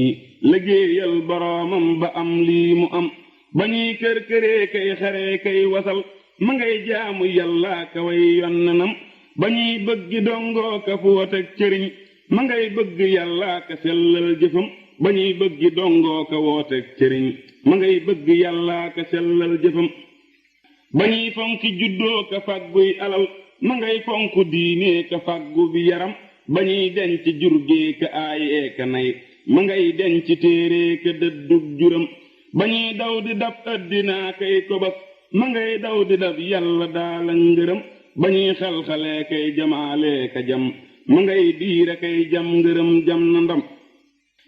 liggéeyal boroomam ba am lii mu am ba ñuy kër këree kay xaree kay wasal ma ngay jaamu yàlla ka way yonnenam ba ñuy bëggi dongoo ka fóotek cëriñ ma ngay bëgg yàlla ka sellal jëfam ba ñuy bëggi dongoo ka wootek cëriñ ma ngay bëgg yàlla ka sellal jëfam ba ñuy fonki juddoo ka fàgguy alal ma ngay fonk diine ka fàggu bi yaram ba ñuy denc jurgee ka aayee ka nay ma ngay denc téere ka dëddug juram ba ñuy daw di dab addinaa kay kobas ma ngay daw di dab yàlla daala ngërëm ba ñuy xal-xalee kay jamaalee ka jam ma ngay diire kay jam ngërëm jam na ndam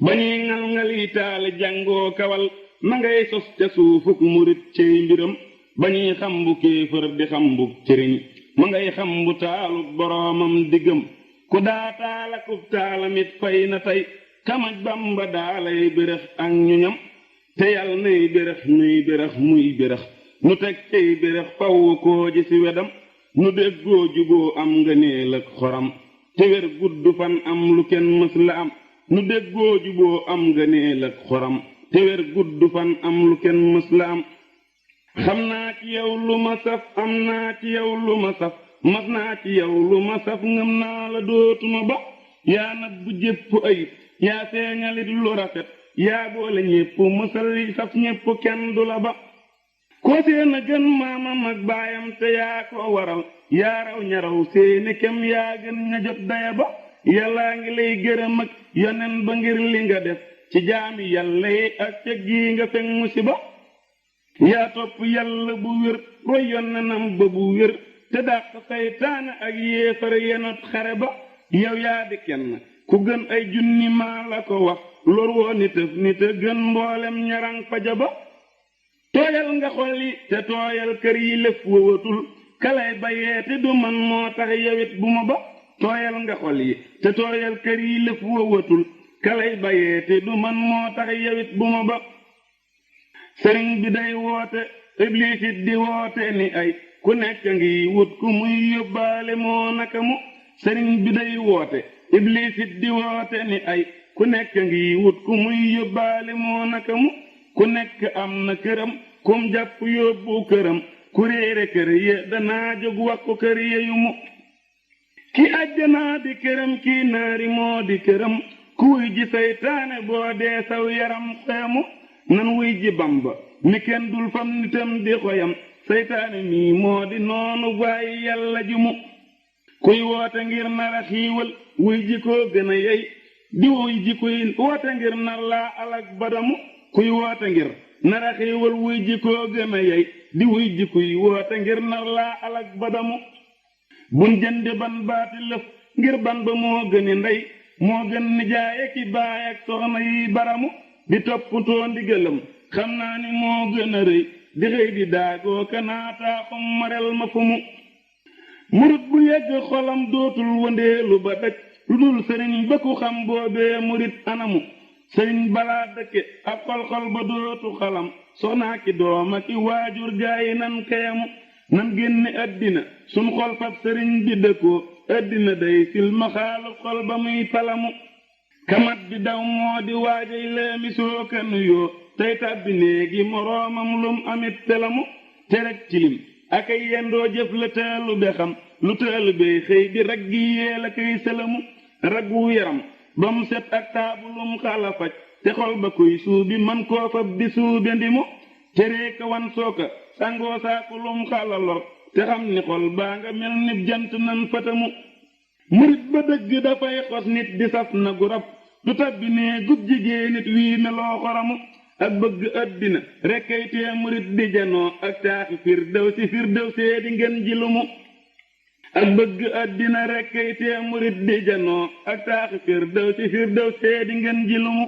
ba ñuy ngal-ngali taali jàngoo kawal ma ngay sos ca suufuk murit cey mbiram ba ñuy xambu kéefër di xambu cëriñ ma ngay xambu taalu boroomam diggam ku daa taalakub taalamit fay na tey kamaj Bamba daalay bérëx ak ñuñam te yàlla nuy bérëx nuy bérëx muy bérëx nu teg cey bérëx faw koo ji ci wedam nu déggoo juboo am nga neel ak xoram te wér gudd fan am lu kenn mës la am nu déggoo juboo am nga neel ak xoram te wér gudd fan am lu kenn mës la am xam naa ci yow lu ma saf am naa ci yow lu ma saf mas naa ci yow lu ma saf ngëm naa la dootuma ba yaa nag bu jépp ayib yaa feeñalit lu rafet yaa boole ñépp mësal yi saf ñépp kenn du la ba koo seen a gën maamam ak baayam te yaa ko waral yaa raw ñaraw seeni kem yaa gën ña jot daya ba yàllaa ngi lay gërëm ak yonen ba ngir li nga def ci jaami yàlla yi ak ca gii nga fekk musiba yaa topp yàlla bu wér roy yonenam ba bu wér te dàq saytaane ak yéefar yenot xare ba yow yaa di kenn ku gën ay junni maa la ko wax lor woo nitëf nit a gën mboolem ñarang faja ba tooyal nga xol yi te tooyal kër yi lëf wëwatul kalay bayee te du man moo tax yowit bu ma ba tooyal nga xol yi te tooyal kër yi lëf wëwatul kalay bayee te du man moo tax yowit bu ma ba sëriñ bi day woote iblis it di woote ni ay ku nekk ngi wut ku muy yóbbaale moo naka mu sëriñ bi day woote iblis it di woote ni ay ku nekk ngi wut ku muy yóbbaale moo naka mu ku nekk am na këram kum jàpp yóbbu këram ku réere kër ya danaa jóg wax ko kër ya yu mu ki àjjanaa di këram kii naari moo di këram ku wuy ji saytaane boo dee saw yaram xeemu nan wuy ji Bamba mi kenn dul fam nitam di xoyam saytaane mii moo di noonu waaye yàlla ji mu kuy woote ngir nara xiiwal wuy ji koo gën a yey di wuy ji kuy woote ngir nar laa alak badamu kuy woote ngir nara xiiwal wuy ji koo gën a yey di wuy ji kuy woote ngir nar laa alak badamu bun jënde ban baati lëf ngir ban ba moo gëni ndey moo gën nijaaye ki baay ak soxna yi baramu di toppatoo ndigalam xam naa ni moo gën a rëy di xëy di daagoo kanaataa xom marel ma fu mu murit bu yegg xolam dootul wëndeelu ba daj lu dul sëriñ ba ku xam boobee murit anamu sëriñ balaa dëkke ak xol-xol ba dootu xalam soxnaa ki dooma ki waajur gaayi nan kayamu nan génne addina sun xol fab sëriñ bi dëkkoo addina day silma xaalu xol ba muy palamu kamat bi daw moo di waajay leemi soo ka nuyoo tey tàbbi néegi moroomam lum amit telamu tereg cilim akay yendoo jëf la teelu be xam lu teelu bey xëy di raggi yee la koy selamu raggu yaram ba mu set ak taabulum xala faj te xol ba koy suubi man koo fab di suube ndimu teree ka wan sooka sangoo saakulum xala lor te xam ni xol baa nga mel ni jant nan fatamu murit ba dëgg dafay xos nit di saf na gu rab du tabbi nee gub jigéen nit wii meloo xoromu ak bëgg àddina rekkay tee murit di janoo ak taaxi firdawsee di ngeen ji lumu ak bëgg àddina rekkay tee murit di janoo ak taaxi firdawsee di ngeen ji lumu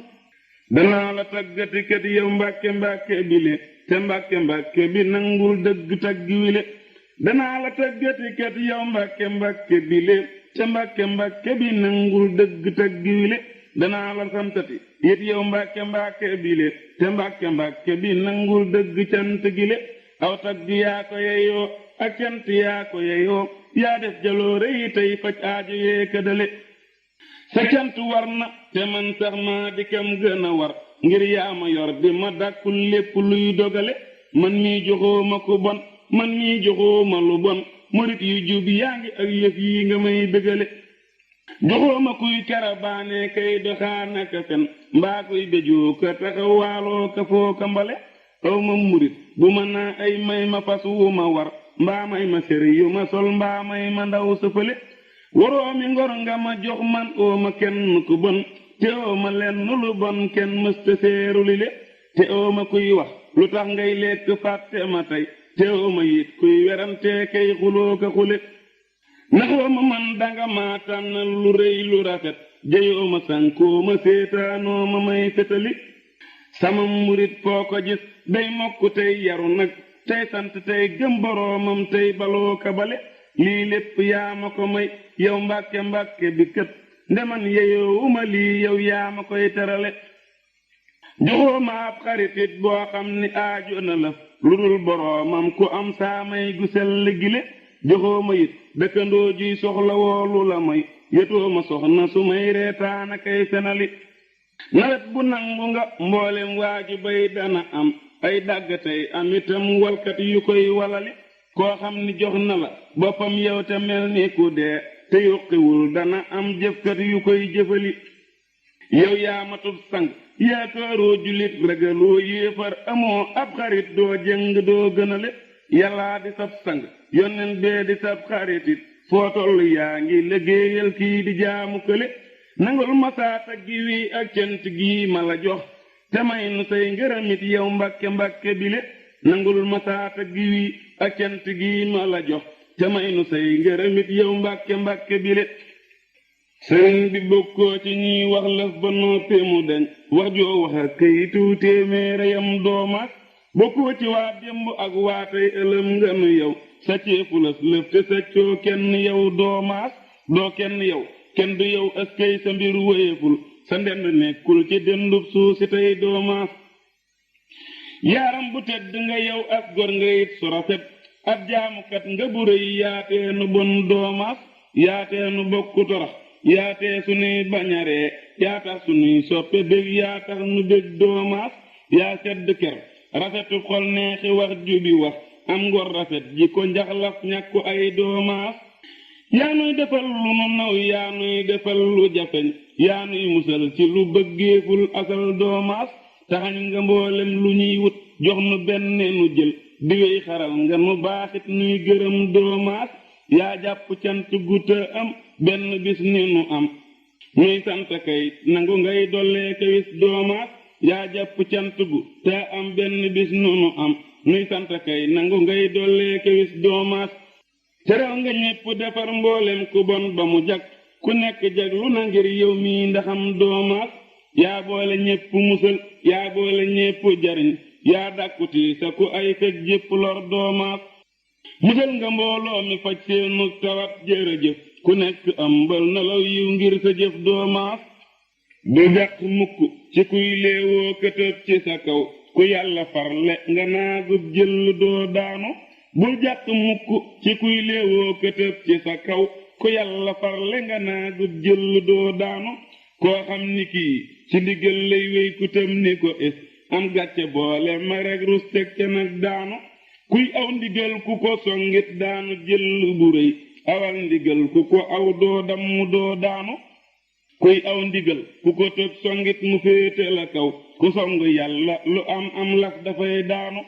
danaa la taggati kat yow mbàkke mbàkke bile te mbàkke mbàkke bi nangul dëgg taggi wile danaa la taggati kat yow mbàkke mbàkke bile te mbàkke mbàkke bi nangul dëgg taggi wile danaa la santati it yow mbàkke mbàkke bile te mbàkke mbàkke bi nangul dëgg cant gile aw tagg yaa ko yeyoo ak cant yaa ko yeyoo yaa def jaloore yi tey faj aajo yee këdale sa cant war na te man sax maa di kam gën a war ngir yaa ma yor di ma dàkkul lépp luy dogale man mii joxoo ma ku bon man mii joxoo ma lu bon murit yu jub yaa ngi ak yëf yi nga may bëggale joxoo ma kuy karabaane kay doxaana ka fen mbaa kuy béjoo ka taxaw waaloo ka foo ka mbale aw ma murit bu ma naa ay may ma fas wu ma war mbaa may ma sér yu ma sol mbaa may ma ndaw sëfale waroo mi ngor nga ma jox man oo ma kenn ku bon te oo ma lenn lu bon kenn mësta seeru li le te oo ma kuy wax lu tax ngay lekk fàtte ma tey te oo ma yit kuy werante kay xuloo ka xule naxoo ma man danga ma tànnal lu rëy lu rafet jeyoo ma sankoo ma seetaanoo ma may fetali sama murit foo ko gis day mokk tey yaru nag tey sant tey gëm boroomam tey baloo ka bale lii lépp yaa ma ko may yow mbàkke mbàkke bi kët ndeman yeyoowuma lii yow yaa ma koy terale joxoo ma ab xaritit boo xam ni aajo na la lu dul boroomam ku am saa may gu sell gile joxoo ma it dëkkandoo juy soxla woolu la may yetoo ma soxna su may reetaana kay fenali nawet bu nangu nga mboolem waaju bay dana am ay dàggatey am itam walkat yu koy walali koo xam ni jox na la boppam yow te mel ni ku dee te yuqiwul dana am jëfkat yu koy jëfali yow yaa matub sang yaakaaroo jullit ragaloo yéefar amoo ab xarit doo jëng doo gënale yàllaa di sab sang yonnen bee di sab xaritit foo toll yaa ngi liggéeyal kii di jaamu kële nangul masaata gi wi ak cant gi ma la jox te may nu say ngërëmit yow mbàkke mbàkke bile nangul masaata gi wi ak cant gi ma la jox te may nu say ngërëmit yow mbàkke mbàkke bile sëriñ bi bokkoo ci ñuy wax lëf ba noppi mu dañ wax joo wax ak kayitu téeméere yam doomaat bokkoo ci waa démb ak waa tey ëlëm nga nu yow sa ceefu lëf lëf te sa coo kenn yow doomaas doo kenn yow kenn du yow askay sa mbir wéyeful sa ndend nekkul ci dendub suusi tey doomaas yaaram bu tedd nga yow as gor nga it su rafet ab jaamukat nga bu rëy yaatee nu bon doomaas yaatee nu bokku torax yaatee sunuy bañaree yaa tax sunuy soppe bég yaa tax nu bég doomaas yaa sedd ker rafetu xol neexi wax jubi wax am ngor rafet ji ko njaxlaf ñàkku ay doomaas yaa nuy defal lu nu naw yaa nuy defal lu jafeñ yaa nuy musal ci lu bëggeeful asal doomaas taxañ nga mboolem lu ñuy wut jox nu benn nu jël di wey xaral nga nu baaxit nuy gërëm doomaas yaa jàpp cant gu te am benn bis ni nu am nuy sant kay nangu ngay dollee kawis doomaas yaa jàpp cant gu te am benn bis nu nu am nuy sant kay nangu ngay dollee kawis doomaas teral nga ñépp defar mboolem ku bon ba mu jag ku nekk jag lu na ngir yow mii ndaxam doomaas yaa boole ñépp musal yaa boole ñépp jariñ yaa dàkkuti sa ku ay fekk jépp lor doomaas musal nga mbooloo mi faj seenu tawat jërëjëf ku nekk ambal na law yiw ngir sa jëf doomaas du jàq mukk ci kuy léewoo këtëb ci sa kaw ku yàlla farle nga naagub jël doo daanu bul jàq mukk ci kuy léewoo këtëb ci sa kaw ku yàlla farle nga naagub jël doo daanu koo xam ni kii ci ndigal lay wéy ku tëm ni ko es am gàcce boole ma rek rus teg ca nag daanu kuy aw ndigal ku ko songit daanu jël bu rëy awal ndigal ku ko aw doo damm doo daanu kuy aw ndigal ku ko tëb songit mu féete la kaw ku song yàlla lu am am laf dafay daanu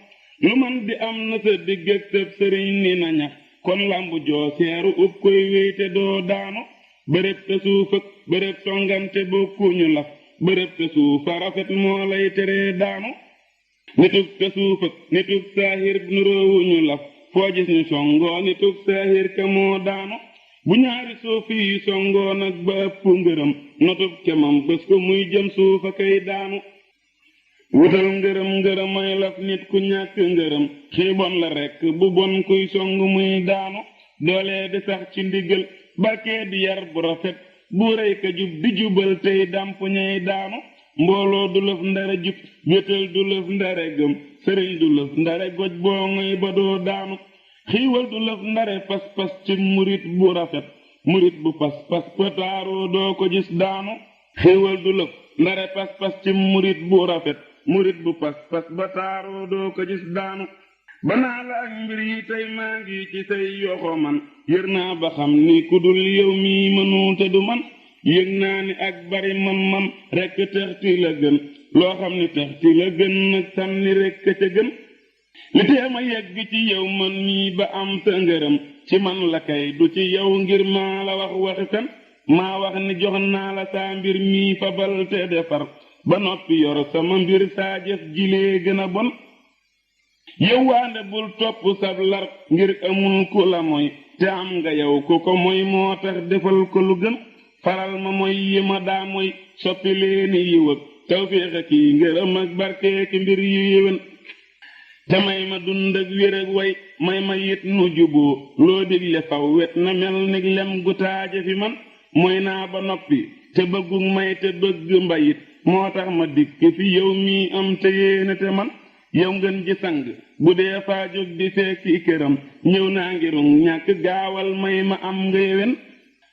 lu man di am na sa digg ak tëb sëriñ ni na ñax kon lambu joo seeru ub koy wéyte doo daanu bërëb te suuf ak bërëb songante bokkuñu laf bërëb te suuf a rafet moo lay teree daanu nitug te suuf ak nitug saahir nuroowuñu laf foo gis ñu songoo nitug saahir ka moo daanu bu ñaari suuf yi songoo nag ba ëpp ngërëm notub kemam bés ko muy jëm suufa kay daanu wutal ngërëm ngërëmay laf nit ku ñàkk ngërëm xiibon la rekk bu bon kuy song muy daanu doolee di sax ci ndigal barkee di yar bu rafet bu rëy ka jub di jubal tey dàmp ñay daanu mbooloo du lëf ndare jub wétal du lëf ndare gëm sëriñ du lëf ndare goj boo ngoy ba doo daanu xiiwal du lëf ndare pas-pas ci murit bu rafet murit bu pas-pas pataaroo doo ko gis daanu xiiwal du lëf ndare pas-pas ci murit bu rafet murit bu pas-pas ba taaroo doo ko gis daanu banaa la ak mbir yi tey maa ngi ci say yoxo man yër naa ba xam ni ku dul yow mii mënu te du man yëg naa ni ak bari man rekk texti la gën loo xam ni texti la gën nag sànni rekk ca gën li tee ma yegg ci yow man mii ba am sa ngërëm ci man la kay du ci yow ngir maa la wax waxi fen maa wax ni jox naa la saa mbir mii fabal te defar ba noppi yor sama mbir saa jëf jilee gën a bon yow waande bul topp sab lar ngir amul ku la moy te am nga yow ku ko moy moo tax defal ko lu gën faral ma moy yi ma daa moy soppi leeni yiw ak tawféex ak yi ngërëm ak barkeeki mbir yu yéwén te may ma dund ak wér ak way may ma yit nu juboo loo digle faw wet na mel ni lem gu taaje fi man mooy naa ba noppi te bëggu may te bëgg mbayit moo tax ma dikk fi yow mii am te yéene te man yow ngeen ji sang bu dee faa jóg di fekki këram ñëw naa ngirum ñàkk gaawal may ma am nga yéwén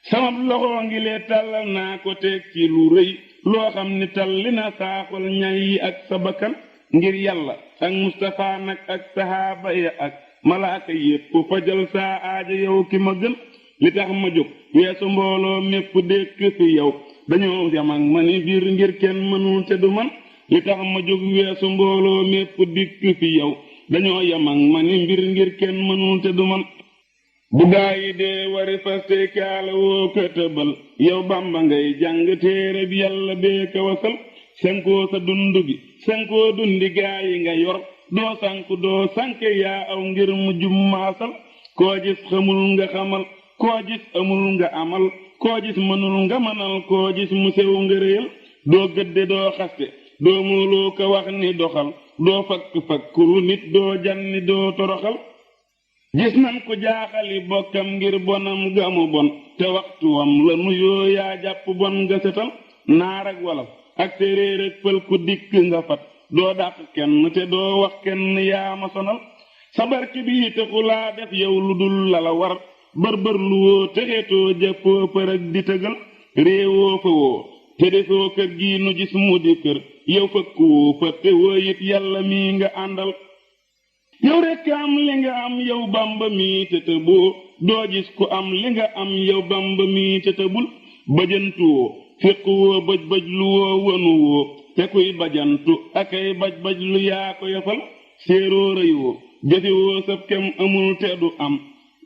sama loxo ngi lee tàllal naa ko teg ci lu rëy loo xam ni talli na saaxal ñay yi ak sa bakkan ngir yàlla ak Mustafa nag ak sahaaba ya ak malaaka yépp fajal saa aaja yow ki ma gën li tax ma jóg weesu mbooloo mépp dékk fi yow dañoo yam ak ma ni biir ngir kenn mënul te du man li tax ma jóg weesu mbooloo mépp dikk fi yow dañoo yam ak ma ni mbir ngir kenn mënul te du man bu gaa yi dee wari faste kaala woo ko tëbal yow Bàmba ngay jàng téere bi yàlla bee ka wasal sankoo sa dund gi sankoo dundi gaa yi nga yor doo sanku doo sanke yaa aw ngir mu jummaasal koo gis xamul nga xamal koo gis amul nga amal koo gis mënul nga mënal koo gis mu sew nga réyal doo gëdde doo xaste doo mooloo ko wax ni doxal doo fakk lu nit doo janni doo toroxal gis nan ko jaaxali bokkam ngir bonam gamu bon te waxtuwam la nuyoo yaa jàpp bon nga setal naar ak wolof ak séeréer ak pël ku dikk nga fat doo dàq kenn te doo wax kenn yaa ma sonal sa barke bii taxulaa def yow lu dul la la war bër lu woo texetoo jàppoo përëg di tëgal réewoo fa woo te defoo kër gii nu gis mu di kër yow fëkk woo fa te woo it yàlla mii nga àndal yow rekk am li nga am yow Bàmba mii te tëboo doo gis ku am li nga am yow Bàmba mii te tëbul bajantu woo féq woo bëj lu woo wënu woo te kuy bajantu akay baj lu yaa ko yafal séeroo rëy woo jëfi woo sab kem amul te du am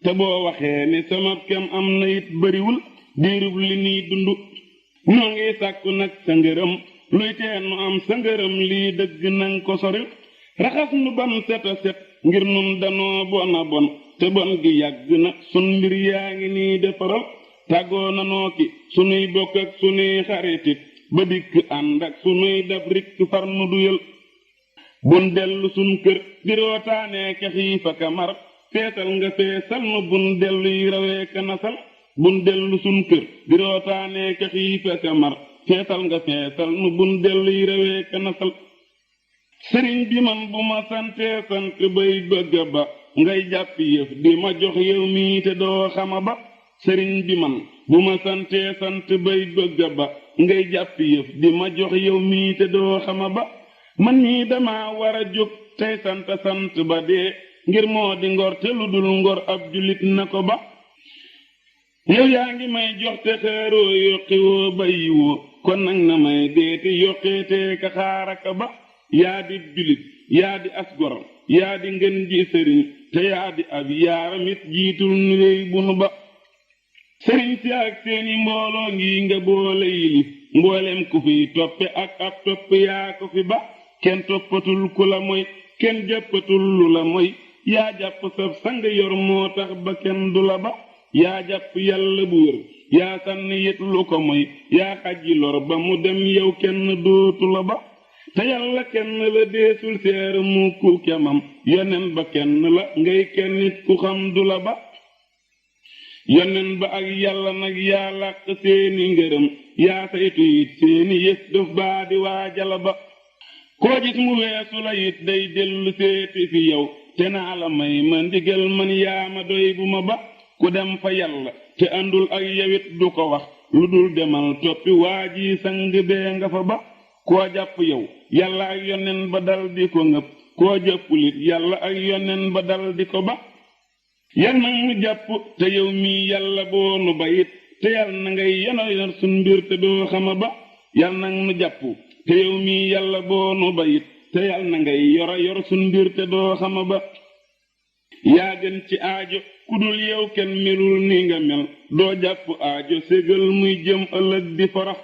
te boo waxee ni sama kem am na it bariwul diirub li nii dund noo ngi sàkku nag sa ngërëm luy tee nu am sa ngërëm lii dëgg nang ko soril raxas nu ban set a set ngir nun danoo bona bon te bon gi yàgg na sun mbir yaa ngi nii defaral tàggoo nanoo ki sunuy bokk ak sunuy xaritit ba dikk ànd ak sunuy dab rikk far nu duyal bun dellu sun kër di rootaanee ka xiifa ka mar feesal nga feesal nu bun delluy rawee ka nasal bun dellu sun kër di rootaanee ka xiifa ka mar feesal nga feesal nu bun delluy rawee ka nasal sëriñ bi man bu ma santee sant bay bëgga ba ngay jàpp yëf di ma jox yow mii te doo xama ba sëriñ bi man bu ma santee sant bay bëgga ba ngay jàpp yëf di ma jox yow mii te doo xama ba man mii dama war a jóg tey sant ba dee ngir moo di ngor te lu dul ngor ab julit na ko ba yow yaa ngi may jox te xeeroo yokki woo bayyi woo kon nag na may deeti yokkeetee ka xaaraka ba yaa di julit yaa di asgor yaa di ngën ji sëriñ te yaa di ab yaaramit jiitul nu réy bu nu ba sëriñ si ak seeni mbooloo ngi nga boole yilif mboolem ku fiy toppe ak ab topp yaa ko fi ba kenn toppatul ku la moy kenn jàppatul lu la moy yaa jàpp sab sang yor moo tax ba kenn du la ba yaa jàpp yàlla bu wér yaa sànni yit lu ko moy yaa xajji lor ba mu dem yow kenn dootu la ba te yàlla kenn la deesul seer mu ku kemam yonen ba kenn la ngay kenn nit ku xam du la ba yonen ba ak yàlla nag yaa làq seeni ngërëm yaa saytu it seeni yëf daf baa di waajala ba koo gis mu weesu la it day dellu seeti fi yow te naa la may ma ndigal man yaa ma doy bu ma ba ku dem fa yàlla te àndul ak yawit du ko wax lu dul demal toppi waa ji sang bee nga fa ba koo jàpp yow yàlla ak yonen ba dal di ko ngëp koo jàppulit yàlla ak yonen ba dal di ko ba yal na nu jàpp te yow mii yàlla boo nu bayit te yal na ngay yor sun mbir te doo xama ba yal na nu jàpp te yow mii yàlla boo nu bayit te yal na ngay yor sun mbir te doo xama ba yaa gën ci aajo ku dul yow kenn melul ni nga mel doo jàpp aajo ségal muy jëm ëllëg di forox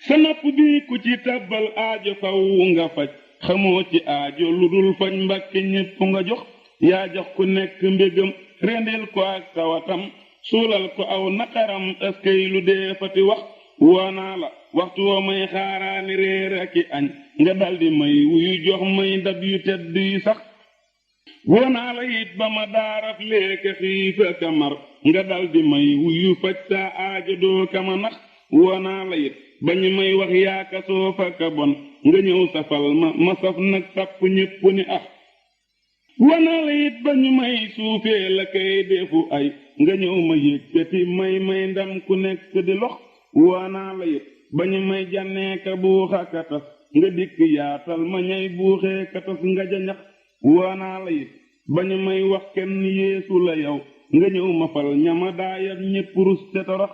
sa nopp bi ku ci tàbbal aajo faw nga faj xamoo ci aajo lu dul faj mbàkke ñépp nga jox yaa jox ku nekk mbégam rendil ko ak tawatam suulal ko aw naqaram askay lu dee fati wax woonaa la waxtu woo may xaaraani réer ak i añ nga daldi may wuyu jox may ndab yu tedd yu sax woonaa la it ba ma daaraf leeka xiif ak mar nga daldi may wuyu faj saa aajo doo kama nax woonaa la it ba ñu may wax yaaka soof ak bon nga ñëw safal ma saf nag sàpp ñépp ni ah woonaa la it ba ñu may suufee la kay defu ay nga ñëw ma yëkkati may ndam ku nekk di lox woonaa la it ba ñu may jànnee ka buux ak tas nga dikk yaatal ma ñay buuxee ka tas nga jañax woonaa la it ba ñu may wax kenn yeesu la yow nga ñëw ma fal ñama daayat ñépp rus te torox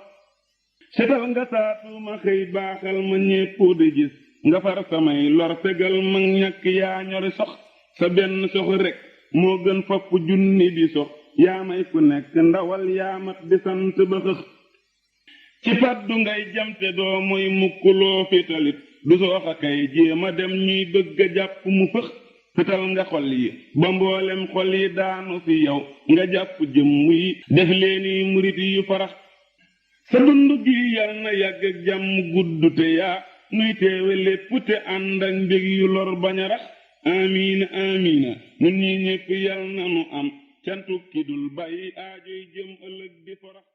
setal nga saatuma xëy baaxal ma ñépp di gis nga far samay lor tegal ma ñàkk yaa ñori sox sa benn sox rek moo gën fopp junni di sox yaa may ku nekk ndawal yaa mat di sant ba xëx ci faddu ngay jamte doo mooy mukkuloo fitalit du sooxa kay jéema dem ñuy bëgg a jàpp mu fëx fetal nga xol yi ba mboolem xol yi daanu fi yow nga jàpp jëmm yi def leeni murit yu farax sa dund gi yal na yàgg ak jàmm gudd te yaa nuy teewe lépp te ànd ak mbég yu lor bañ a rax amiina amiina nun ñi ñépp yal na nu am cantu ki dul bàyyi aajoy jëm ëllëg di farax